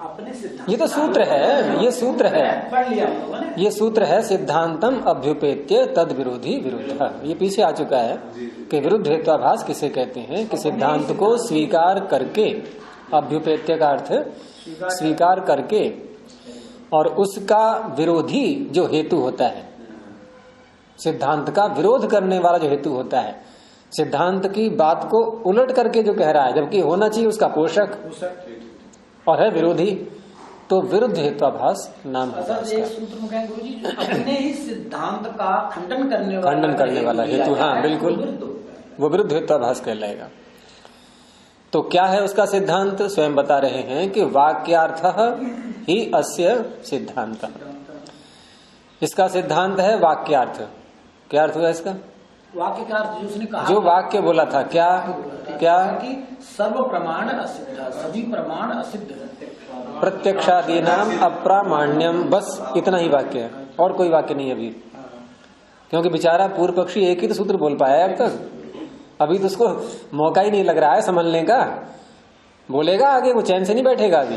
अपने सिद्धांत, ये तो सूत्र है, ये सूत्र है, पढ़ लिया हम लोगों ने, ये सूत्र है सिद्धांतम अभ्युपेत्य तद विरोधी विरुद्ध। ये पीछे आ चुका है कि विरुद्ध हेत्वाभास किसे कहते हैं कि सिद्धांत को स्वीकार करके, अभ्युपेत्य का अर्थ स्वीकार करके, और उसका विरोधी जो हेतु होता है, सिद्धांत का विरोध करने वाला जो हेतु होता है, सिद्धांत की बात को उलट करके जो कह रहा है, जबकि होना चाहिए उसका पोषक और है विरोधी, तो विरुद्ध हेत्वाभास नाम होगा एक सूत्र में कहें गुरुजी, जो अपने ही सिद्धांत का खंडन करने वाला हेतु, हाँ बिल्कुल, वो विरुद्ध हेत्वाभास कहलाएगा। तो क्या है उसका सिद्धांत? स्वयं बता रहे हैं कि वाक्यार्थ ही अस्य सिद्धांत। इसका सिद्धांत है वाक्यार्थ। क्या अर्थ हुआ इसका? वाक्य का अर्थ जो उसने कहा, जो वाक्य बोला था, क्या क्या कि सर्व प्रमाण असिद्ध, सभी प्रमाण असिद्ध है, प्रत्यक्षादि नाम अप्रामाण्यम, बस इतना ही वाक्य है और कोई वाक्य नहीं अभी। क्योंकि बेचारा पूर्व पक्षी एक ही तो सूत्र बोल पाया है अब तक, अभी तो उसको मौका ही नहीं लग रहा है संभलने का। बोलेगा आगे, वो चैन से नहीं बैठेगा अभी,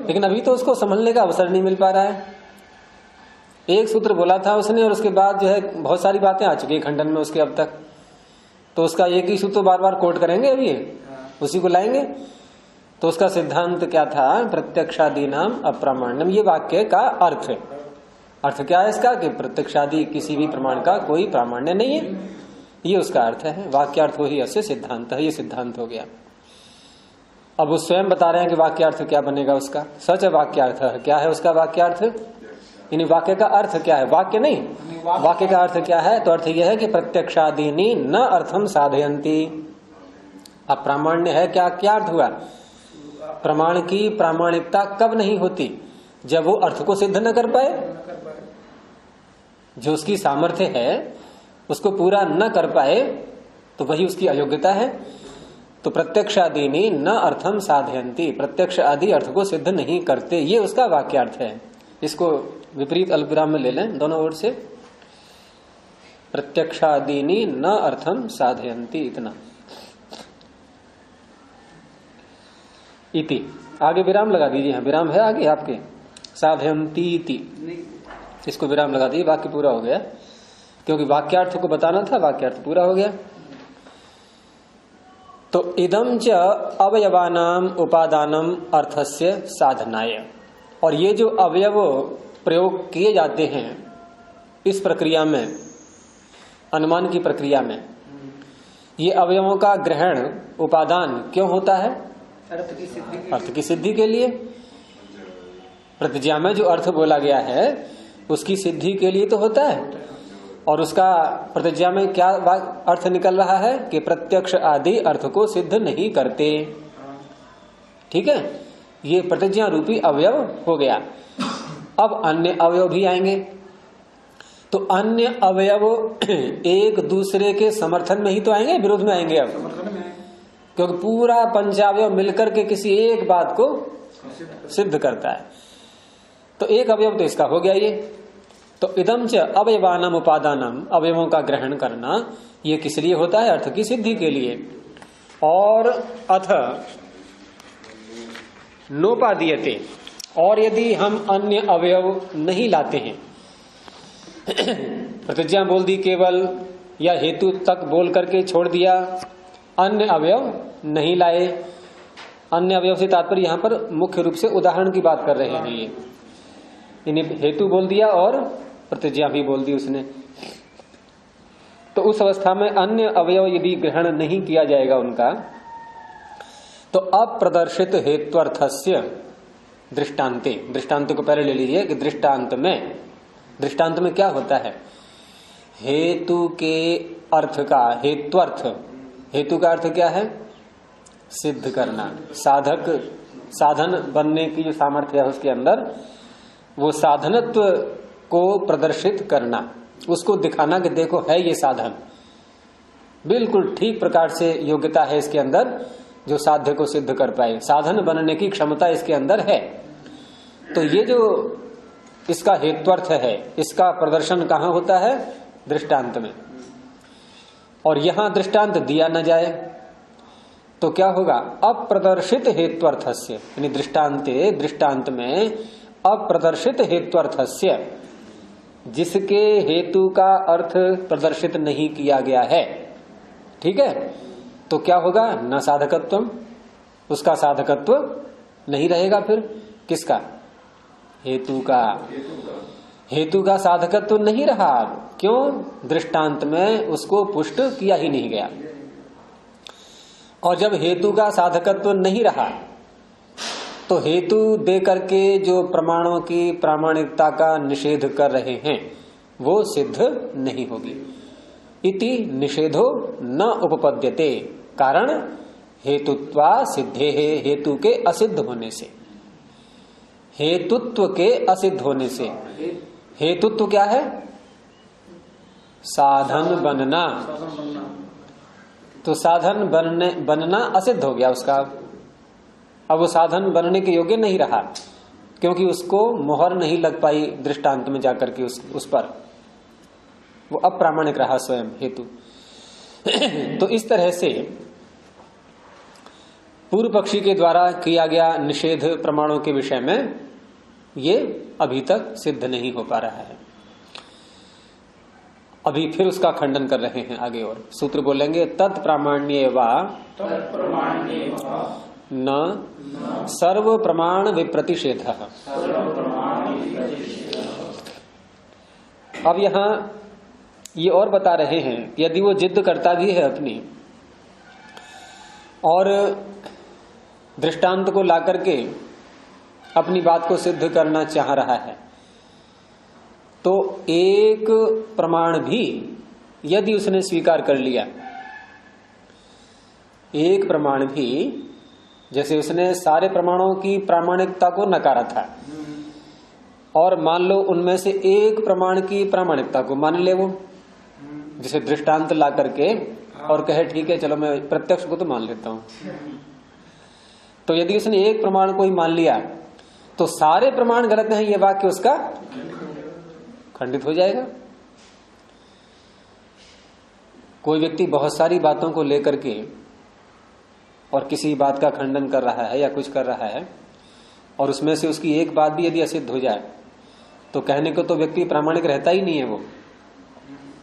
लेकिन अभी तो उसको संभलने का अवसर नहीं मिल पा रहा है। एक सूत्र बोला था उसने और उसके बाद जो है बहुत सारी बातें आ चुकी है खंडन में उसके अब तक, तो उसका एक ही सूत्र बार बार कोट करेंगे, अभी उसी को लाएंगे। तो उसका सिद्धांत क्या था? प्रत्यक्षादि नाम अप्रामाण्यम, ये वाक्य का अर्थ है। अर्थ क्या है इसका? कि प्रत्यक्षादि किसी भी प्रमाण का कोई प्रामाण्य नहीं है, ये उसका अर्थ है। वाक्यार्थ वही अस्य सिद्धांत है, ये सिद्धांत हो गया। अब वो स्वयं बता रहे हैं कि वाक्यार्थ क्या बनेगा उसका। सच वाक्यार्थ क्या है उसका? वाक्यार्थ यानी वाक्य का अर्थ क्या है, वाक्य नहीं, वाक्य का अर्थ क्या है? तो अर्थ यह है कि प्रत्यक्षादीनी न अर्थम साधयंती। अब प्रामाण्य है क्या? क्या अर्थ हुआ? प्रमाण की प्रामाणिकता कब नहीं होती? जब वो अर्थ को सिद्ध न कर पाए। जो उसकी सामर्थ्य है उसको पूरा न कर पाए तो वही उसकी अयोग्यता है। तो प्रत्यक्षादीनी न अर्थम साधयंती, प्रत्यक्ष आदि अर्थ को सिद्ध नहीं करते, ये उसका वाक्यार्थ है। इसको विपरीत अल्पविराम में ले लें दोनों ओर से, प्रत्यक्षादीनी न अर्थम साधयंती, इतना। इति आगे विराम लगा दीजिए, हाँ विराम है आगे आपके, साधयंती इति, इसको विराम लगा दीजिए, वाक्य पूरा हो गया। क्योंकि वाक्यार्थ को बताना था, वाक्यार्थ पूरा हो गया। तो इदं च अवयवानाम उपादानम अर्थस्य साधनाय, और ये जो अवयव प्रयोग किए जाते हैं इस प्रक्रिया में, अनुमान की प्रक्रिया में, ये अवयवों का ग्रहण उपादान क्यों होता है? अर्थ की सिद्धि के लिए। प्रतिज्ञा में जो अर्थ बोला गया है उसकी सिद्धि के लिए तो होता है। और उसका प्रतिज्ञा में क्या अर्थ निकल रहा है? कि प्रत्यक्ष आदि अर्थ को सिद्ध नहीं करते। ठीक है, ये प्रतिज्ञा रूपी अवयव हो गया। अब अन्य अवयव भी आएंगे, तो अन्य अवयव एक दूसरे के समर्थन में ही तो आएंगे, विरोध में आएंगे अब, क्योंकि पूरा पंचावयव मिलकर के किसी एक बात को सिद्ध करता है। तो एक अवयव तो इसका हो गया ये। तो इदम च अवयवानम उपादानम, अवयवों का ग्रहण करना ये किस लिए होता है? अर्थ की सिद्धि के लिए। और अथ नोपादीयते, और यदि हम अन्य अवयव नहीं लाते हैं, प्रतिज्ञा बोल दी केवल, या हेतु तक बोल करके छोड़ दिया, अन्य अवयव नहीं लाए। अन्य अवयव से तात्पर्य यहाँ पर मुख्य रूप से उदाहरण की बात कर रहे हैं। ये इन्हें हेतु बोल दिया और प्रतिज्ञा भी बोल दी उसने। तो उस अवस्था में अन्य अवयव यदि ग्रहण नहीं किया जाएगा उनका, तो अप्रदर्शित हेत्वर्थस्य दृष्टांते, दृष्टांत को पहले ले लीजिए कि दृष्टांत में क्या होता है? हेतु के अर्थ का हेत्वर्थ, हेतु का अर्थ क्या है? सिद्ध करना, साधक, साधन बनने की जो सामर्थ्य है उसके अंदर, वो साधनत्व को प्रदर्शित करना, उसको दिखाना कि देखो है ये साधन, बिल्कुल ठीक प्रकार से योग्यता है इसके अंदर जो साध्य को सिद्ध कर पाए, साधन बनने की क्षमता इसके अंदर है। तो ये जो इसका हेत्वर्थ है, इसका प्रदर्शन कहाँ होता है? दृष्टांत में। और यहां दृष्टांत दिया न जाए तो क्या होगा? अप्रदर्शित हेत्वर्थस्य, यानी दृष्टांत में अप्रदर्शित हेत्वर्थस्य, जिसके हेतु का अर्थ प्रदर्शित नहीं किया गया है। ठीक है, तो क्या होगा? न साधकत्वम, उसका साधकत्व नहीं रहेगा। फिर किसका? हेतु का। हेतु का साधकत्व नहीं रहा। क्यों? दृष्टांत में उसको पुष्ट किया ही नहीं गया। और जब हेतु का साधकत्व नहीं रहा तो हेतु दे करके जो प्रमाणों की प्रामाणिकता का निषेध कर रहे हैं वो सिद्ध नहीं होगी। इति निषेधो न उपपद्यते, कारण हेतुत्वा सिद्धे है, हेतु के असिद्ध होने से, हेतुत्व के असिद्ध होने से। हेतुत्व क्या है? साधन बनना। तो साधन बनना असिद्ध हो गया उसका। अब वो साधन बनने के योग्य नहीं रहा, क्योंकि उसको मोहर नहीं लग पाई दृष्टांत में जाकर के उस पर, वो अप्रामाणिक रहा स्वयं हेतु। तो इस तरह से पूर्व पक्षी के द्वारा किया गया निषेध प्रमाणों के विषय में ये अभी तक सिद्ध नहीं हो पा रहा है। अभी फिर उसका खंडन कर रहे हैं आगे, और सूत्र बोलेंगे तत्प्रामाण्ये वा न सर्व प्रमाण विप्रतिषेध। अब यहां ये और बता रहे हैं, यदि वो जिद करता भी है अपनी और दृष्टांत को ला करके अपनी बात को सिद्ध करना चाह रहा है, तो एक प्रमाण भी यदि उसने स्वीकार कर लिया, एक प्रमाण भी, जैसे उसने सारे प्रमाणों की प्रामाणिकता को नकारा था और मान लो उनमें से एक प्रमाण की प्रामाणिकता को मान ले वो, जैसे दृष्टांत ला करके और कहे ठीक है चलो मैं प्रत्यक्ष को तो मान लेता हूं, तो यदि उसने एक प्रमाण को ही मान लिया तो सारे प्रमाण गलत हैं, ये वाक्य उसका खंडित हो जाएगा। कोई व्यक्ति बहुत सारी बातों को लेकर के और किसी बात का खंडन कर रहा है या कुछ कर रहा है, और उसमें से उसकी एक बात भी यदि असिद्ध हो जाए तो कहने को तो व्यक्ति प्रामाणिक रहता ही नहीं है वो।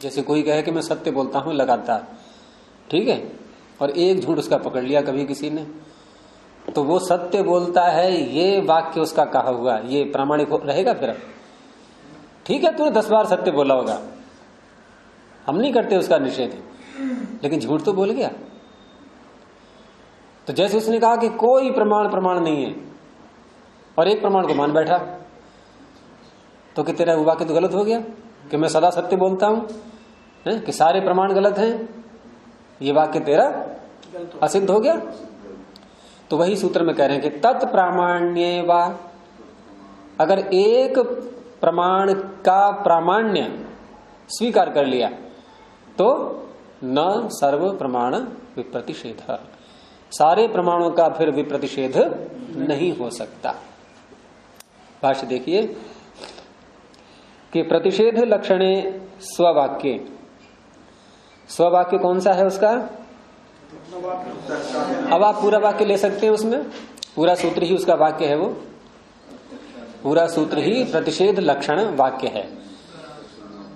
जैसे कोई कहे कि मैं सत्य बोलता हूं लगातार, ठीक है, और एक झूठ उसका पकड़ लिया कभी किसी ने, तो वो सत्य बोलता है ये वाक्य उसका कहा हुआ, ये प्रामाणिक रहेगा फिर? ठीक है, तूने 10 बार सत्य बोला होगा, हम नहीं करते उसका निषेध, लेकिन झूठ तो बोल गया। तो जैसे उसने कहा कि कोई प्रमाण नहीं है और एक प्रमाण को मान बैठा, तो कि तेरा वो वाक्य तो गलत हो गया कि मैं सदा सत्य बोलता हूं कि सारे प्रमाण गलत हैं, ये वाक्य तेरा असिद्ध हो गया। तो वही सूत्र में कह रहे हैं कि तत्प्रामाण्ये वा, अगर एक प्रमाण का प्रामाण्य स्वीकार कर लिया तो न सर्व प्रमाण विप्रतिषेध, सारे प्रमाणों का फिर विप्रतिषेध नहीं हो सकता। भाष्य देखिए कि प्रतिषेध लक्षणे स्ववाक्य, स्ववाक्य कौन सा है उसका? अब आप पूरा वाक्य ले सकते हैं, उसमें पूरा सूत्र ही उसका वाक्य है, वो पूरा सूत्र ही प्रतिषेध लक्षण वाक्य है।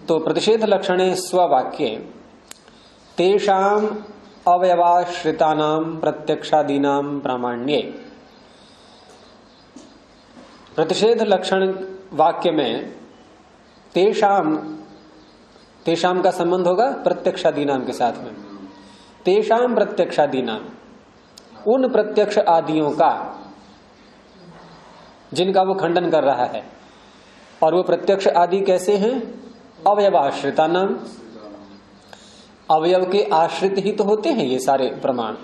तो प्रतिषेध लक्षणे स्ववाक्ये तेषाम अवयवाश्रितानाम प्रत्यक्षादीनाम प्रामाण्ये, प्रतिषेध लक्षण वाक्य में तेषाम, तेषाम का संबंध होगा प्रत्यक्षादीनाम के साथ में। तेषाम प्रत्यक्षादीनाम, उन प्रत्यक्ष आदियों का जिनका वो खंडन कर रहा है, और वो प्रत्यक्ष आदि कैसे हैं? अवयवाश्रिता नाम, अवयव के आश्रित ही तो होते हैं ये सारे प्रमाण।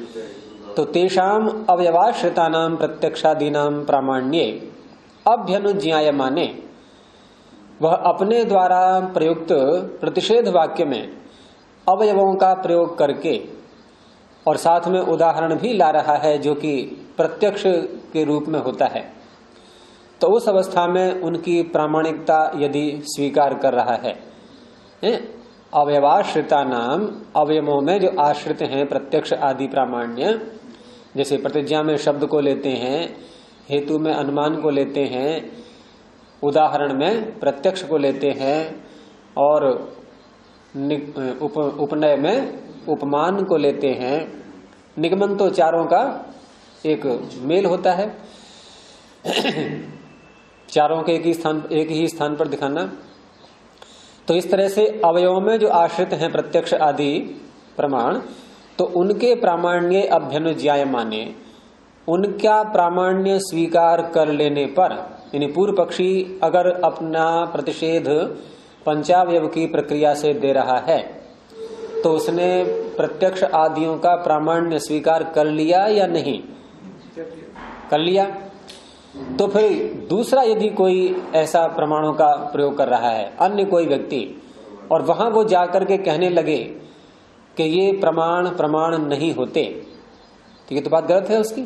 तो तेषाम अवयवाश्रिता नाम प्रत्यक्षादीनाम प्रामाण्ये अभ्यनुज्ञायमाने, वह अपने द्वारा प्रयुक्त प्रतिषेध वाक्य में अवयवों का प्रयोग करके और साथ में उदाहरण भी ला रहा है जो कि प्रत्यक्ष के रूप में होता है, तो उस अवस्था में उनकी प्रामाणिकता यदि स्वीकार कर रहा है, अवयवाश्रिता नाम, अवयवों में जो आश्रित हैं प्रत्यक्ष आदि प्रामाण्य, जैसे प्रतिज्ञा में शब्द को लेते हैं, हेतु में अनुमान को लेते हैं, उदाहरण में प्रत्यक्ष को लेते हैं, और उपनय में उपमान को लेते हैं। निगमन तो चारों का एक मेल होता है, चारों के एक ही स्थान पर दिखाना। तो इस तरह से अवयवों में जो आश्रित हैं प्रत्यक्ष आदि प्रमाण, तो उनके प्रामाण्य अभ्यनुज्ञायमाने, उनका प्रामाण्य स्वीकार कर लेने पर, यानी पूर्व पक्षी अगर अपना प्रतिषेध पंचावयव की प्रक्रिया से दे रहा है तो उसने प्रत्यक्ष आदियों का प्रामाण्य स्वीकार कर लिया या नहीं? कर लिया। तो फिर दूसरा यदि कोई ऐसा प्रमाणों का प्रयोग कर रहा है, अन्य कोई व्यक्ति, और वहां वो जाकर के कहने लगे कि ये प्रमाण नहीं होते, तो ये तो बात गलत है उसकी।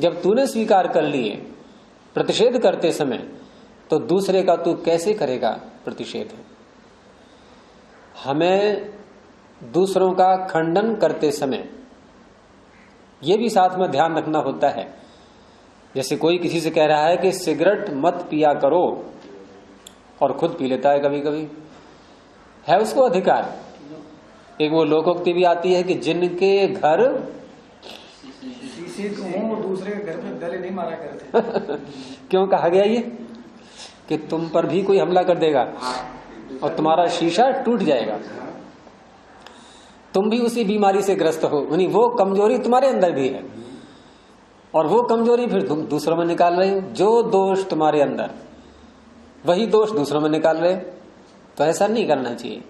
जब तूने स्वीकार कर लिए प्रतिषेध करते समय, तो दूसरे का तू कैसे करेगा प्रतिषेध? हमें दूसरों का खंडन करते समय यह भी साथ में ध्यान रखना होता है। जैसे कोई किसी से कह रहा है कि सिगरेट मत पिया करो, और खुद पी लेता है कभी कभी, है उसको अधिकार। एक वो लोकोक्ति भी आती है कि जिनके घर वो दूसरे के घर में गले नहीं मारा करते। क्यों कहा गया ये? कि तुम पर भी कोई हमला कर देगा और तुम्हारा शीशा टूट जाएगा, तुम भी उसी बीमारी से ग्रस्त हो, यानी वो कमजोरी तुम्हारे अंदर भी है, और वो कमजोरी फिर तुम दूसरों में निकाल रहे हो। जो दोष तुम्हारे अंदर, वही दोष दूसरों में निकाल रहे हो। तो ऐसा नहीं करना चाहिए।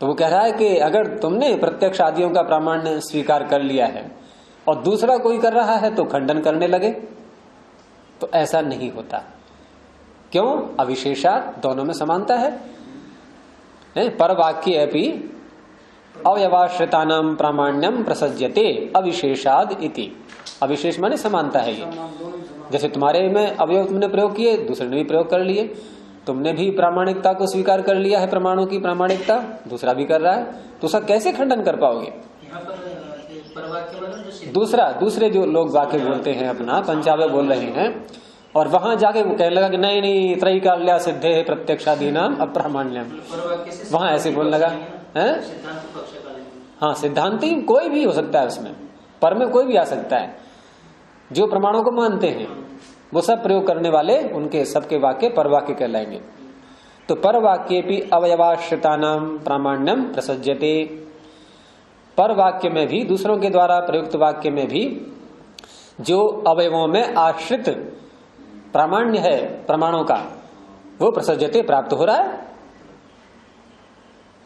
तो वो कह रहा है कि अगर तुमने प्रत्यक्ष आदियों का प्रामाण्य स्वीकार कर लिया है और दूसरा कोई कर रहा है तो खंडन करने लगे, तो ऐसा नहीं होता। क्यों? अविशेषात, दोनों में समानता है। पर वाक्य अपि अवयवाश्रितानां प्रामाण्यम प्रसज्यते अविशेषाद इति। अविशेष माने समानता है ये। जैसे तुम्हारे में अवयव तुमने प्रयोग किए, दूसरे ने भी प्रयोग कर लिए, तुमने भी प्रामाणिकता को स्वीकार कर लिया है, प्रमाणों की प्रामाणिकता, दूसरा भी कर रहा है, तो उसका कैसे खंडन कर पाओगे? दूसरे जो लोग वाक्य बोलते हैं अपना पंचावय बोल रहे हैं, और वहां जाके वो कहने लगा कि नहीं नहीं त्रैकाल्या सिद्धे है प्रत्यक्षादीनाम अप्रामाण्यम, वहां ऐसे बोलने लगा है। हाँ, सिद्धांति कोई भी हो सकता है, उसमें पर में कोई भी आ सकता है। जो प्रमाणों को मानते हैं वो सब प्रयोग करने वाले, उनके सबके वाक्य परवाक्य कहलाएंगे। तो परवाक्ये भी अवयवाश्रितानाम प्रामाण्यम प्रसज्यते। पर वाक्य में भी, दूसरों के द्वारा प्रयुक्त वाक्य में भी जो अवयवों में आश्रित प्रामाण्य है प्रमाणों का, वो प्रसज्यते प्राप्त हो रहा है,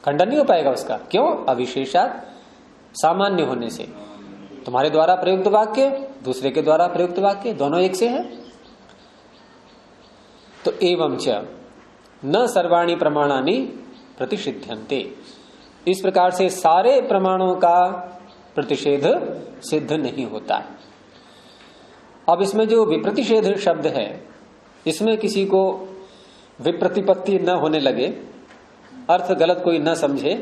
खंडन नहीं हो पाएगा उसका। क्यों? अविशेषात, सामान्य होने से। तुम्हारे द्वारा प्रयुक्त वाक्य, दूसरे के द्वारा प्रयुक्त वाक्य, दोनों एक से है। तो एवं च न सर्वाणि प्रमाणानि प्रतिषिध्यन्ते। इस प्रकार से सारे प्रमाणों का प्रतिषेध सिद्ध नहीं होता। अब इसमें जो विप्रतिषेध शब्द है, इसमें किसी को विप्रतिपत्ति न होने लगे, अर्थ गलत कोई न समझे,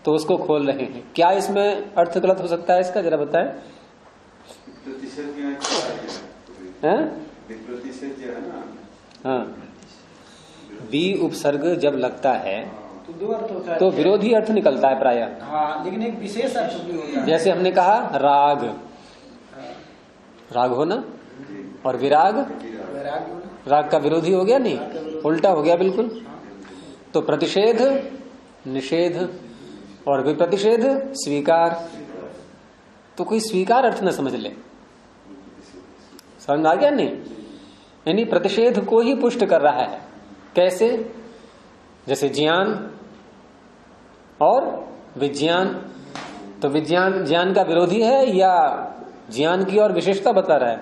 तो उसको खोल रहे हैं। क्या इसमें अर्थ गलत हो सकता है इसका, जरा बताएं। हाँ, वी उपसर्ग जब लगता है तो दो अर्थ होता है, तो विरोधी अर्थ निकलता है प्रायः। हाँ, लेकिन एक विशेष अर्थ भी होता है। जैसे हमने कहा राग, राग हो ना, और विराग, राग का विरोधी हो गया, नहीं उल्टा हो गया बिल्कुल। तो प्रतिषेध निषेध और विप्रतिषेध स्वीकार। तो कोई स्वीकार अर्थ न समझ ले, समझ आ गया नहीं? यानी प्रतिषेध को ही पुष्ट कर रहा है। कैसे? जैसे ज्ञान और विज्ञान। तो विज्ञान ज्ञान का विरोधी है या ज्ञान की और विशेषता बता रहा है?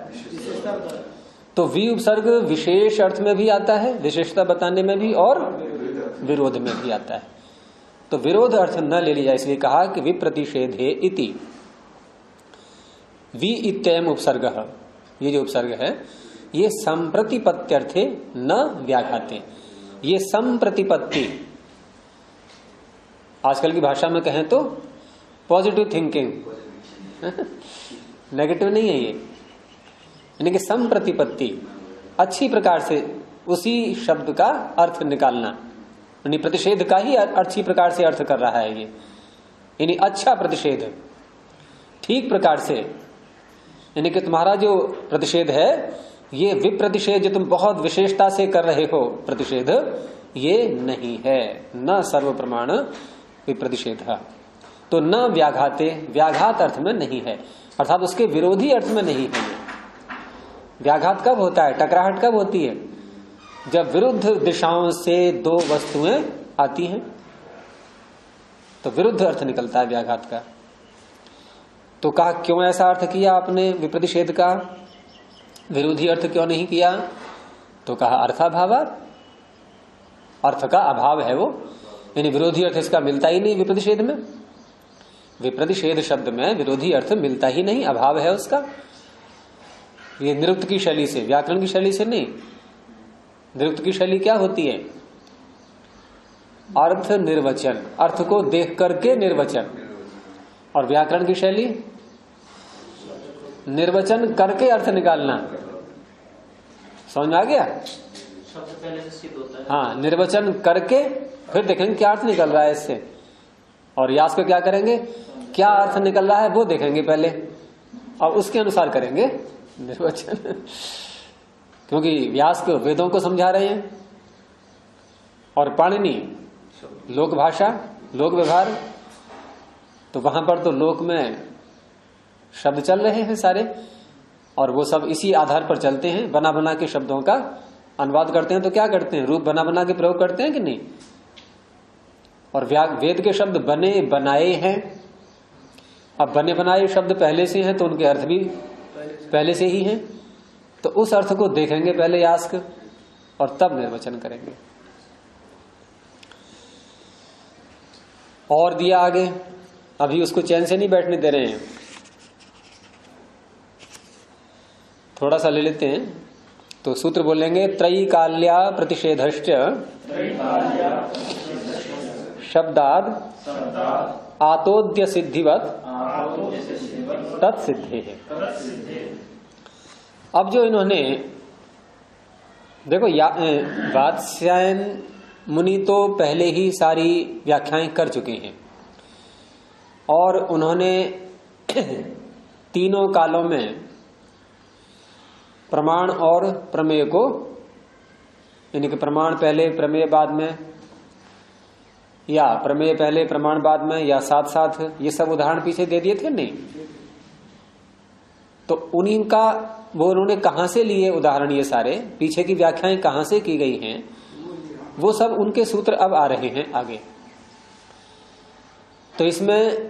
तो वी उपसर्ग विशेष अर्थ में भी आता है, विशेषता बताने में भी, और विरोध में भी आता है। तो विरोध अर्थ न ले लिया, इसलिए कहा कि विप्रतिषेधे इति। वी इत्ययम उपसर्ग, ये जो उपसर्ग है ये संप्रतिपत्त्यर्थे न व्याघाते। ये संप्रतिपत्ति, आजकल की भाषा में कहें तो पॉजिटिव थिंकिंग, नेगेटिव नहीं है ये। यानी कि संप्रतिपत्ति, अच्छी प्रकार से उसी शब्द का अर्थ निकालना, यानी प्रतिषेध का ही अच्छी प्रकार से अर्थ कर रहा है ये। यानी अच्छा प्रतिषेध, ठीक प्रकार से। यानी कि तुम्हारा जो प्रतिषेध है, ये विप्रतिषेध जो तुम बहुत विशेषता से कर रहे हो प्रतिषेध, ये नहीं है। न सर्व प्रमाण विप्रतिषेध। तो न व्याघाते, व्याघात अर्थ में नहीं है। अर्थात उसके विरोधी अर्थ में नहीं है। व्याघात कब होता है, टकराहट कब होती है? जब विरुद्ध दिशाओं से दो वस्तुएं आती हैं तो विरुद्ध अर्थ निकलता है व्याघात का। तो कहा क्यों ऐसा अर्थ किया आपने विप्रतिषेध का, विरोधी अर्थ क्यों नहीं किया? तो कहा अर्थाभावात्, अर्थ का अभाव है वो, यानी विरोधी अर्थ इसका मिलता ही नहीं विप्रतिषेध में। विप्रतिषेध शब्द में विरोधी अर्थ मिलता ही नहीं, अभाव है उसका। ये निरुक्त की शैली से, व्याकरण की शैली से नहीं। निरुक्त की शैली क्या होती है? अर्थ निर्वचन, अर्थ को देख करके निर्वचन। और व्याकरण की शैली निर्वचन करके अर्थ निकालना। समझ में आ गया? सबसे पहले से सिद्ध होता है। हाँ, निर्वचन करके फिर देखेंगे क्या अर्थ निकल रहा है इससे, और यास को क्या करेंगे, क्या अर्थ निकल रहा है वो देखेंगे पहले, और उसके अनुसार करेंगे निर्वचन। क्योंकि व्यास को वेदों को समझा रहे हैं और पाणिनि लोक भाषा, लोक व्यवहार, तो वहां पर तो लोक में शब्द चल रहे हैं सारे, और वो सब इसी आधार पर चलते हैं। बना बना के शब्दों का अनुवाद करते हैं तो क्या करते हैं, रूप बना बना के प्रयोग करते हैं कि नहीं। और वेद के शब्द बने बनाए हैं। अब बने बनाए शब्द पहले से हैं तो उनके अर्थ भी पहले से ही हैं, तो उस अर्थ को देखेंगे पहले यास्क और तब निर्वचन करेंगे। और दिया आगे, अभी उसको चैन से नहीं बैठने दे रहे हैं, थोड़ा सा ले लेते हैं। तो सूत्र बोलेंगे त्रयीकाल्या प्रतिषेधश्च शब्दाद आतोद्य सिद्धिवत तत्सिद्धे है। अब जो इन्होंने देखो, वात्स्यायन मुनि तो पहले ही सारी व्याख्याएं कर चुके हैं और उन्होंने तीनों कालों में प्रमाण और प्रमेय को, यानी कि प्रमाण पहले प्रमेय बाद में, या प्रमेय पहले प्रमाण बाद में, या साथ साथ, ये सब उदाहरण पीछे दे दिए थे नहीं। तो उन्हीं का वो उन्होंने कहां से लिए उदाहरण, ये सारे पीछे की व्याख्याएं कहां से की गई हैं, वो सब उनके सूत्र अब आ रहे हैं आगे। तो इसमें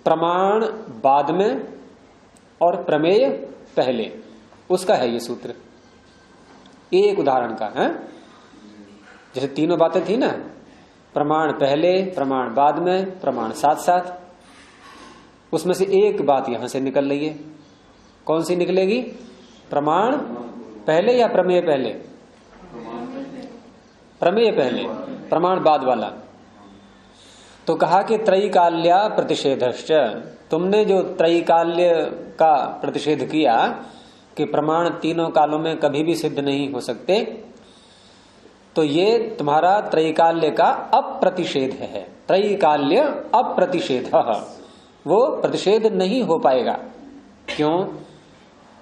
प्रमाण बाद में और प्रमेय पहले, उसका है ये सूत्र, एक उदाहरण का है। जैसे तीनों बातें थी ना, प्रमाण पहले, प्रमाण बाद में, प्रमाण साथ साथ, उसमें से एक बात यहां से निकल रही है। कौन सी निकलेगी? प्रमाण पहले या प्रमेय पहले? प्रमेय पहले, प्रमाण बाद वाला। तो कहा कि त्रयीकाल्या प्रतिषेधश्च, तुमने जो त्रयीकाल्य का प्रतिषेध किया कि प्रमाण तीनों कालों में कभी भी सिद्ध नहीं हो सकते, तो ये तुम्हारा त्रयीकाल्य का अप्रतिषेध है। त्रयीकाल्य अप्रतिषेध, वो प्रतिषेध नहीं हो पाएगा। क्यों?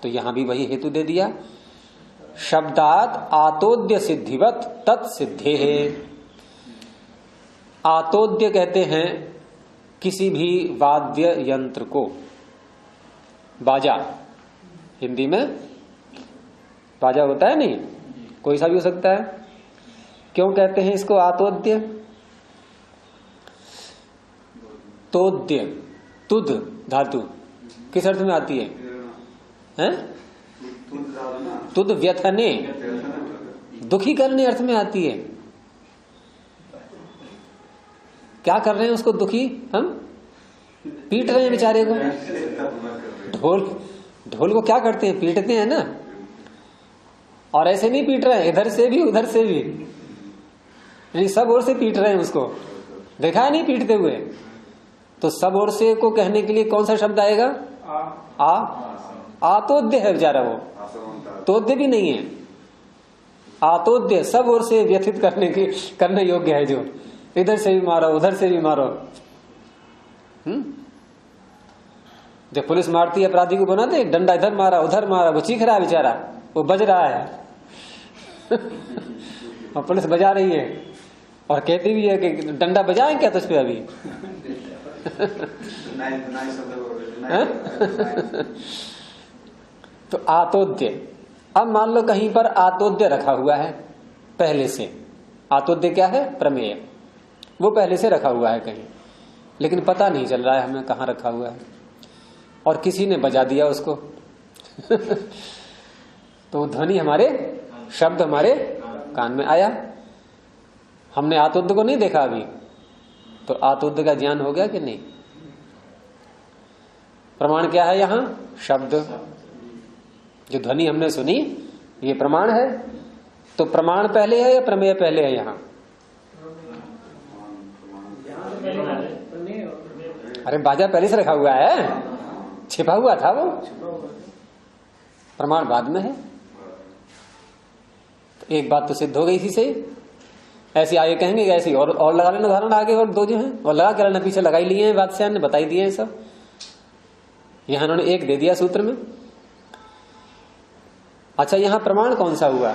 तो यहां भी वही हेतु दे दिया, शब्दात आतोद्य सिद्धिवत तत्सिद्धे है। आतोद्य कहते हैं किसी भी वाद्य यंत्र को, बाजा, हिंदी में बाजा होता है नहीं, कोई सा भी हो सकता है। क्यों कहते हैं इसको आतोद्य? तोद्य, तुद धातु किस अर्थ में आती है? हैं? तुद व्यथने, दुखी करने अर्थ में आती है। क्या कर रहे हैं उसको दुखी? हम पीट रहे हैं बेचारे को। ढोल को क्या करते हैं? पीटते हैं ना। और ऐसे नहीं पीट रहे हैं, इधर से भी उधर से भी, यानी सब ओर से पीट रहे हैं उसको। देखा है नहीं पीटते हुए? तो सब ओर से को कहने के लिए कौन सा शब्द आएगा? आतोद्य है बेचारा वो, तोद्य भी नहीं है। आतोद्य सब ओर से व्यथित करने योग्य है, जो इधर से भी मारो उधर से भी मारो। जब पुलिस मारती है अपराधी को, बनाते डंडा इधर मारा उधर मारा, वो चीख रहा है बेचारा, वो बज रहा है और पुलिस बजा रही है और कहती भी है कि डंडा बजाएं क्या तुझ पे अभी। तो आतोद्य, अब मान लो कहीं पर आतोद्य रखा हुआ है पहले से। आतोद्य क्या है? प्रमेय। वो पहले से रखा हुआ है कहीं, लेकिन पता नहीं चल रहा है हमें कहाँ रखा हुआ है, और किसी ने बजा दिया उसको तो ध्वनि हमारे, शब्द हमारे कान में आया। हमने आतोद्य को नहीं देखा अभी, तो आतोद्य का ज्ञान हो गया कि नहीं? प्रमाण क्या है यहाँ? शब्द। जो ध्वनि हमने सुनी ये प्रमाण है। तो प्रमाण पहले है या प्रमेय पहले है? यहाँ अरे बाजा पहले से रखा हुआ है, छिपा हुआ था वो, प्रमाण बाद में है। तो एक बात तो सिद्ध हो गई इसी से। ऐसे आगे कहेंगे ऐसी और लगा लेना उदाहरण आगे, और दो जो है और लगा के रहना, पीछे लगा ही लिए हैं, बादशाह ने बताई दिए हैं सब। यहां उन्होंने एक दे दिया सूत्र में। अच्छा, यहां प्रमाण कौन सा हुआ?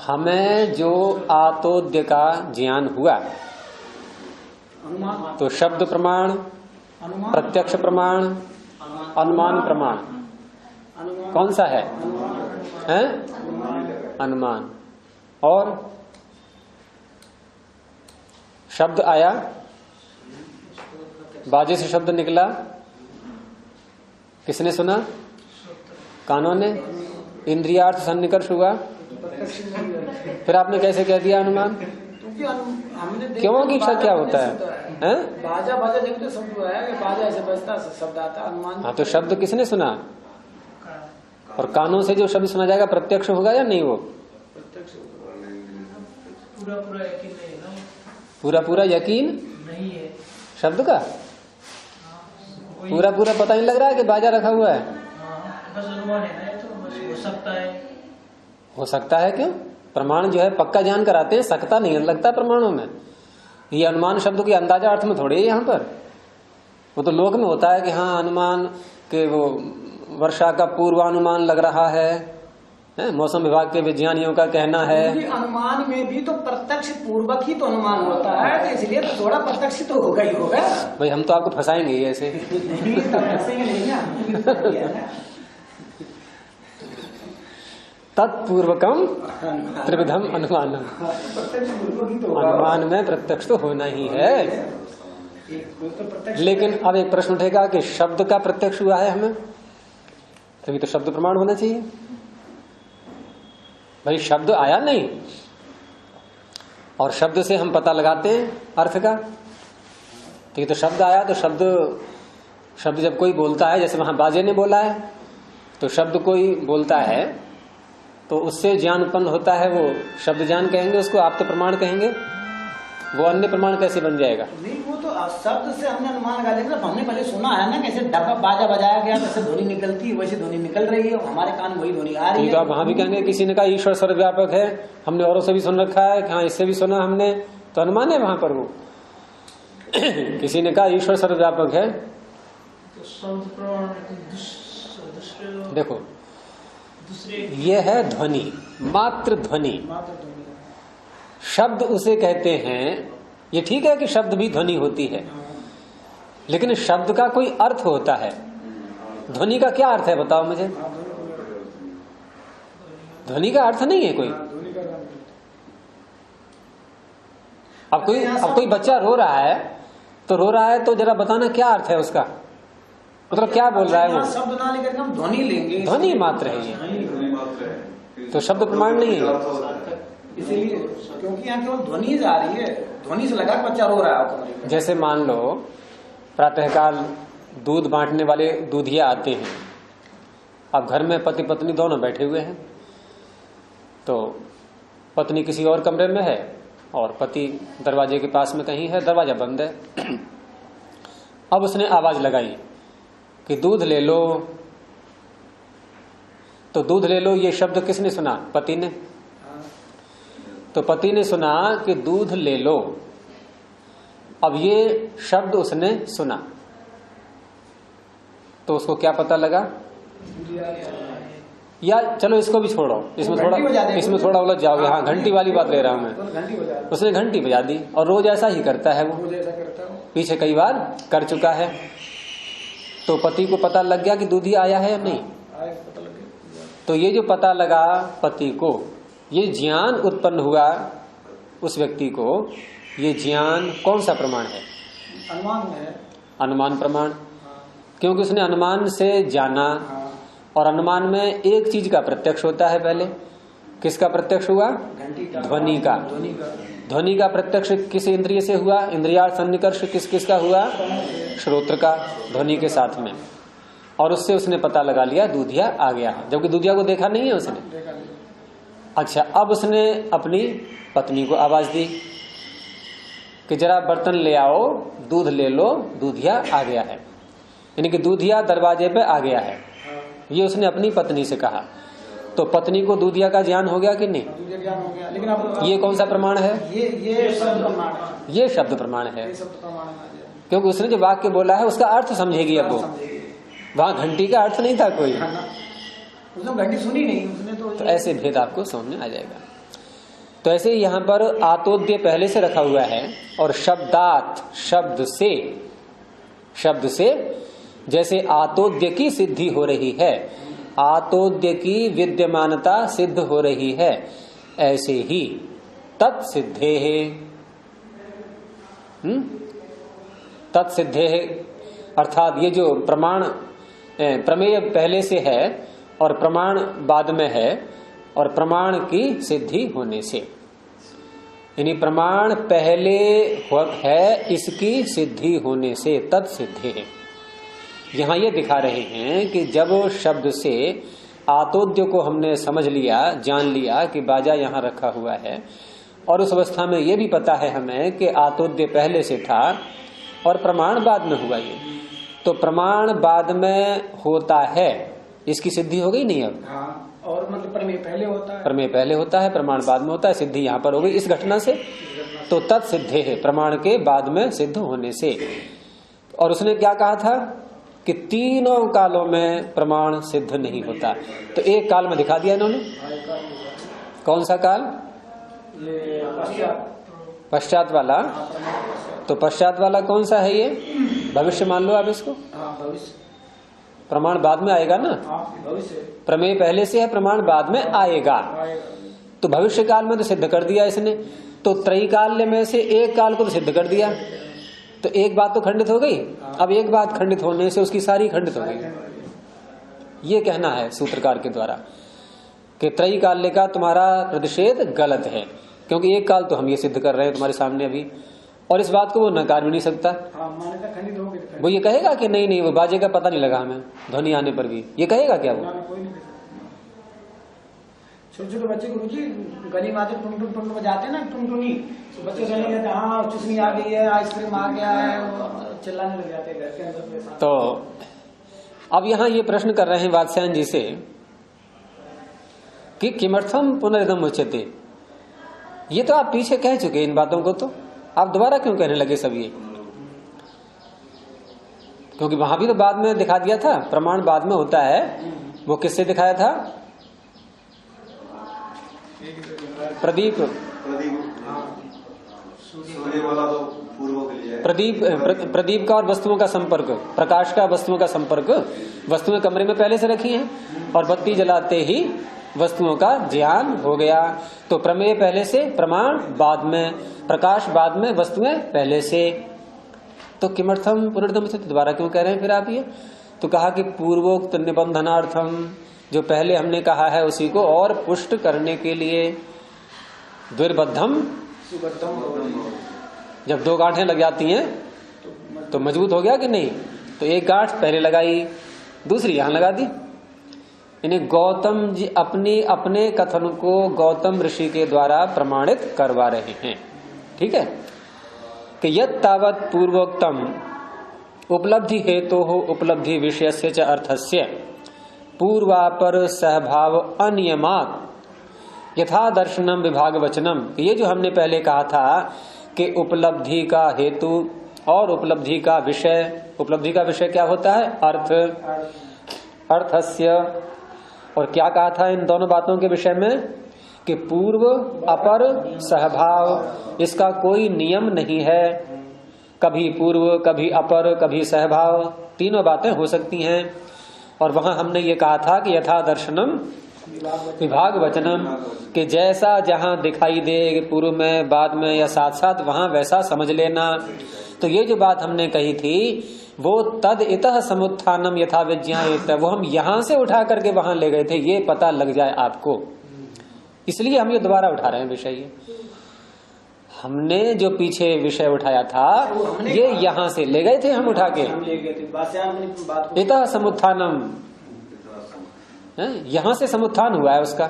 हमें जो आतोद्य का ज्ञान हुआ, तो शब्द प्रमाण, प्रत्यक्ष प्रमाण, अनुमान प्रमाण कौन सा है? अनुमान। और शब्द आया, बाजे से शब्द निकला, किसने सुना? कानों ने। इंद्रियार्थ सन्निकर्ष हुआ, फिर आपने कैसे कह दिया अनुमान? क्यों की इच्छा क्या होता है? बाजा बाजा जब तो शब्द आया कि बाजा ऐसे बजता शब्द आता, अनुमान। हाँ, तो शब्द किसने सुना? और कानों से जो शब्द सुना जाएगा प्रत्यक्ष होगा या नहीं? वो पूरा पूरा यकीन नहीं है ना, पूरा पूरा यकीन नहीं है शब्द का। पूरा पूरा पता नहीं लग रहा है कि बाजा रखा हुआ है। बस अनुमान है ना, तो बस हो सकता है। हो सकता है क्यों? प्रमाण जो है पक्का जान कर आते हैं, सकता नहीं लगता प्रमाणों में। ये अनुमान शब्द की अंदाजा अर्थ में थोड़ी है यहाँ पर। वो तो लोक में होता है कि हाँ अनुमान के वो वर्षा का पूर्वानुमान लग रहा है, मौसम विभाग के विज्ञानियों का कहना है। अनुमान में भी तो प्रत्यक्ष पूर्वक ही तो अनुमान होता है, तो इसलिए तो थोड़ा प्रत्यक्ष तो होगा ही होगा। भाई हम तो आपको फंसाएंगे ही ऐसे। तत्पूर्वकम त्रिविधम अनुमान। अनुमान में प्रत्यक्ष तो होना ही है। लेकिन अब एक प्रश्न उठेगा कि शब्द का प्रत्यक्ष हुआ है हमें, तभी तो शब्द प्रमाण होना चाहिए। भाई शब्द आया नहीं, और शब्द से हम पता लगाते हैं अर्थ का। ठीक, तो शब्द आया, तो शब्द जब कोई बोलता है, जैसे वहां बाजे ने बोला है, तो शब्द कोई बोलता है तो उससे ज्ञान उत्पन्न होता है, वो शब्द ज्ञान कहेंगे उसको, आप तो प्रमाण कहेंगे। वो अन्य प्रमाण कैसे बन जाएगा? नहीं, वो तो शब्द से हमने अनुमान लगा लेंगे। हमने पहले सुना है ना, कैसे डब्बा बाजा बजाया गया, कैसे ध्वनि निकलती है, वैसे ध्वनि निकल रही है, हमारे कान वही ध्वनि आ रही है। तो आप वहां भी कहेंगे किसी ने कहा ईश्वर सर्वव्यापक है, हमने औरों से भी सुन रखा है, हाँ इससे भी सुना हमने, तो अनुमान है वहां पर वो। किसी ने कहा ईश्वर सर्वव्यापक है, देखो ये है ध्वनि, मात्र ध्वनि। शब्द उसे कहते हैं। ये ठीक है कि शब्द भी ध्वनि होती है, लेकिन शब्द का कोई अर्थ होता है। ध्वनि का क्या अर्थ है बताओ मुझे? ध्वनि का अर्थ नहीं है कोई। अब कोई बच्चा रो रहा है, तो रो रहा है तो जरा बताना क्या अर्थ है उसका, मतलब क्या बोल रहा है वो? शब्द ना लेकर हम ध्वनि लेंगे, ध्वनि मात्र है ये, तो शब्द प्रमाण नहीं है। इसीलिए क्योंकि यहाँ केवल ध्वनि जा रही है, ध्वनि से लगा बच्चा रो रहा है। जैसे मान लो प्रातःकाल दूध बांटने वाले दूधिया आते हैं। अब घर में पति पत्नी दोनों बैठे हुए हैं, तो पत्नी किसी और कमरे में है और पति दरवाजे के पास में कहीं है, दरवाजा बंद है। अब उसने आवाज लगाई कि दूध ले लो, तो दूध ले लो ये शब्द किसने सुना? पति ने। तो पति ने सुना कि दूध ले लो, अब ये शब्द उसने सुना, तो उसको क्या पता लगा? या चलो इसको भी छोड़ो, इसमें थोड़ा उलझ जाओगे। हाँ, घंटी वाली बात ले रहा हूं मैं। उसने घंटी बजा दी, और रोज ऐसा ही करता है वो, पीछे कई बार कर चुका है। तो पति को पता लग गया कि दूधी आया है या नहीं? पता लग गया। तो ये जो पता लगा पति को, ये ज्ञान उत्पन्न हुआ उस व्यक्ति को, ये ज्ञान कौन सा प्रमाण है? अनुमान है। अनुमान प्रमाण, क्योंकि उसने अनुमान से जाना। और अनुमान में एक चीज का प्रत्यक्ष होता है। पहले किसका प्रत्यक्ष हुआ? ध्वनि का। ध्वनि का प्रत्यक्ष किस इंद्रिय से हुआ? इंद्रियार्थ सन्निकर्ष किसका हुआ? श्रोत्र का, ध्वनि के साथ में। और उससे उसने पता लगा लिया दूधिया आ गया है, जबकि दूधिया को देखा नहीं है उसने। अच्छा, अब उसने अपनी पत्नी को आवाज दी कि जरा बर्तन ले आओ, दूध ले लो, दूधिया आ गया है। यानी कि दूधिया दरवाजे पे आ गया है, ये उसने अपनी पत्नी से कहा। तो पत्नी को दूधिया का ज्ञान हो गया कि नहीं? दूधिया ज्ञान हो गया। लेकिन अब ये कौन सा प्रमाण है? ये शब्द प्रमाण है। ये शब्द प्रमाण है, ये शब्द प्रमाण है, क्योंकि उसने जो वाक्य बोला है उसका अर्थ समझेगी। अब वो वहां घंटी का अर्थ नहीं था कोई, उसने घंटी सुनी नहीं उसने। तो ऐसे भेद आपको समझ में आ जाएगा। तो ऐसे यहाँ पर आतोद्य पहले से रखा हुआ है और शब्दात, शब्द से जैसे आतोद्य की सिद्धि हो रही है, आतोद्य की विद्यमानता सिद्ध हो रही है, ऐसे ही तत्सिद्धे है, तत्सिद्धे है। अर्थात ये जो प्रमाण, प्रमेय पहले से है और प्रमाण बाद में है, और प्रमाण की सिद्धि होने से, यानी प्रमाण पहले है, इसकी सिद्धि होने से तत्सिद्धे है। यहां ये दिखा रहे हैं कि जब शब्द से आतोद्य को हमने समझ लिया, जान लिया कि बाजा यहां रखा हुआ है, और उस अवस्था में ये भी पता है हमें कि आतोद्य पहले से था और प्रमाण बाद में हुआ। ये तो प्रमाण बाद में होता है, इसकी सिद्धि हो गई नहीं? अब और मतलब प्रमेय पहले होता है, प्रमेय पहले होता है, प्रमाण बाद में होता है, सिद्धि यहाँ पर हो गई इस घटना से। तो तत्सिद्धे है, प्रमाण के बाद में सिद्ध होने से। और उसने क्या कहा था कि तीनों कालों में प्रमाण सिद्ध नहीं होता, तो एक काल में दिखा दिया इन्होंने। कौन सा काल? पश्चात वाला। तो पश्चात वाला कौन सा है? ये भविष्य मान लो आप इसको। भविष्य प्रमाण बाद में आएगा ना, प्रमेय पहले से है, प्रमाण बाद में आएगा। तो भविष्य काल में तो सिद्ध कर दिया इसने, तो त्रयी काल में से एक काल को तो सिद्ध कर दिया, तो एक बात तो खंडित हो गई। अब एक बात खंडित होने से उसकी सारी खंडित हो गई। ये कहना है सूत्रकार के द्वारा कि त्रयी काल्य का तुम्हारा प्रतिषेध गलत है, क्योंकि एक काल तो हम ये सिद्ध कर रहे हैं तुम्हारे सामने अभी, और इस बात को वो नकार भी नहीं सकता। वो ये कहेगा कि नहीं नहीं, वो बाजे का पता नहीं लगा हमें ध्वनि आने पर भी, ये कहेगा क्या? वो छोटे छोटे बच्चे को रुचि गली में आते टुन टुन टुन बजाते ना, टुनटुनी, तो बच्चे कहने कहते हाँ चुस्मी आ गई है, आइसक्रीम आ गया है, चिल्लाने लग जाते हैं घर के अंदर। तो अब यहाँ ये प्रश्न कर रहे हैं वात्स्यायन जी से कि किमर्थम पुनरिदम उच्यते। ये तो आप पीछे कह चुके इन बातों को, तो आप दोबारा क्यों कहने लगे सब ये? क्योंकि वहां भी तो बाद में दिखा दिया था, प्रमाण बाद में होता है। वो किससे दिखाया था? प्रदीप, प्रदीप का और वस्तुओं का संपर्क, प्रकाश का वस्तुओं का संपर्क, वस्तुएं कमरे में पहले से रखी हैं और बत्ती जलाते ही वस्तुओं का ज्ञान हो गया। तो प्रमेय पहले से, प्रमाण बाद में, प्रकाश बाद में, वस्तुएं पहले से। तो किमर्थम पुनर्दम से दोबारा क्यों कह रहे हैं फिर आप ये? तो कहा कि पूर्वोक्त निबंधनार्थम, जो पहले हमने कहा है उसी को और पुष्ट करने के लिए। द्विर्बद्धम, जब दो गांठें लग जाती हैं तो मजबूत हो गया कि नहीं? तो एक गांठ पहले लगाई, दूसरी यहां लगा दी। इन्हें गौतम जी अपने कथन को गौतम ऋषि के द्वारा प्रमाणित करवा रहे हैं। ठीक है कि यत् तावत् पूर्वोक्तम उपलब्धि हेतु हो उपलब्धि विषयस्य च अर्थस्य पूर्वापर सहभाव अनियमात यथा दर्शनम विभाग वचनम। ये जो हमने पहले कहा था कि उपलब्धि का हेतु और उपलब्धि का विषय, उपलब्धि का विषय क्या होता है? अर्थ, अर्थस्य। और क्या कहा था इन दोनों बातों के विषय में कि पूर्व अपर सहभाव, इसका कोई नियम नहीं है। कभी पूर्व, कभी अपर, कभी सहभाव, तीनों बातें हो सकती हैं। और वहां हमने ये कहा था कि यथा दर्शनम विभाग वचनम, कि जैसा जहां दिखाई दे पूर्व में, बाद में या साथ साथ, वहां वैसा समझ लेना। तो ये जो बात हमने कही थी वो तद इतः समुत्थानम यथा विज्ञायते, वो हम यहां से उठा करके वहां ले गए थे, ये पता लग जाए आपको, इसलिए हम ये दोबारा उठा रहे हैं विषय। ये हमने जो पीछे विषय उठाया था ये यहां से ले गए थे हम उठा के, इतः समुत्थानम, यहां से समुत्थान हुआ है उसका,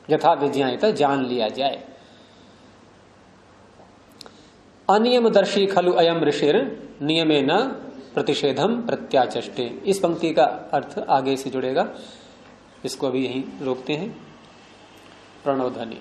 यथा विज्ञायते, जान लिया जाए। अनियमदर्शी खलु अयम ऋषिर नियमेन प्रतिषेधम प्रत्याचष्टे। इस पंक्ति का अर्थ आगे से जुड़ेगा, इसको अभी यहीं रोकते हैं। प्रणव ध्वनि।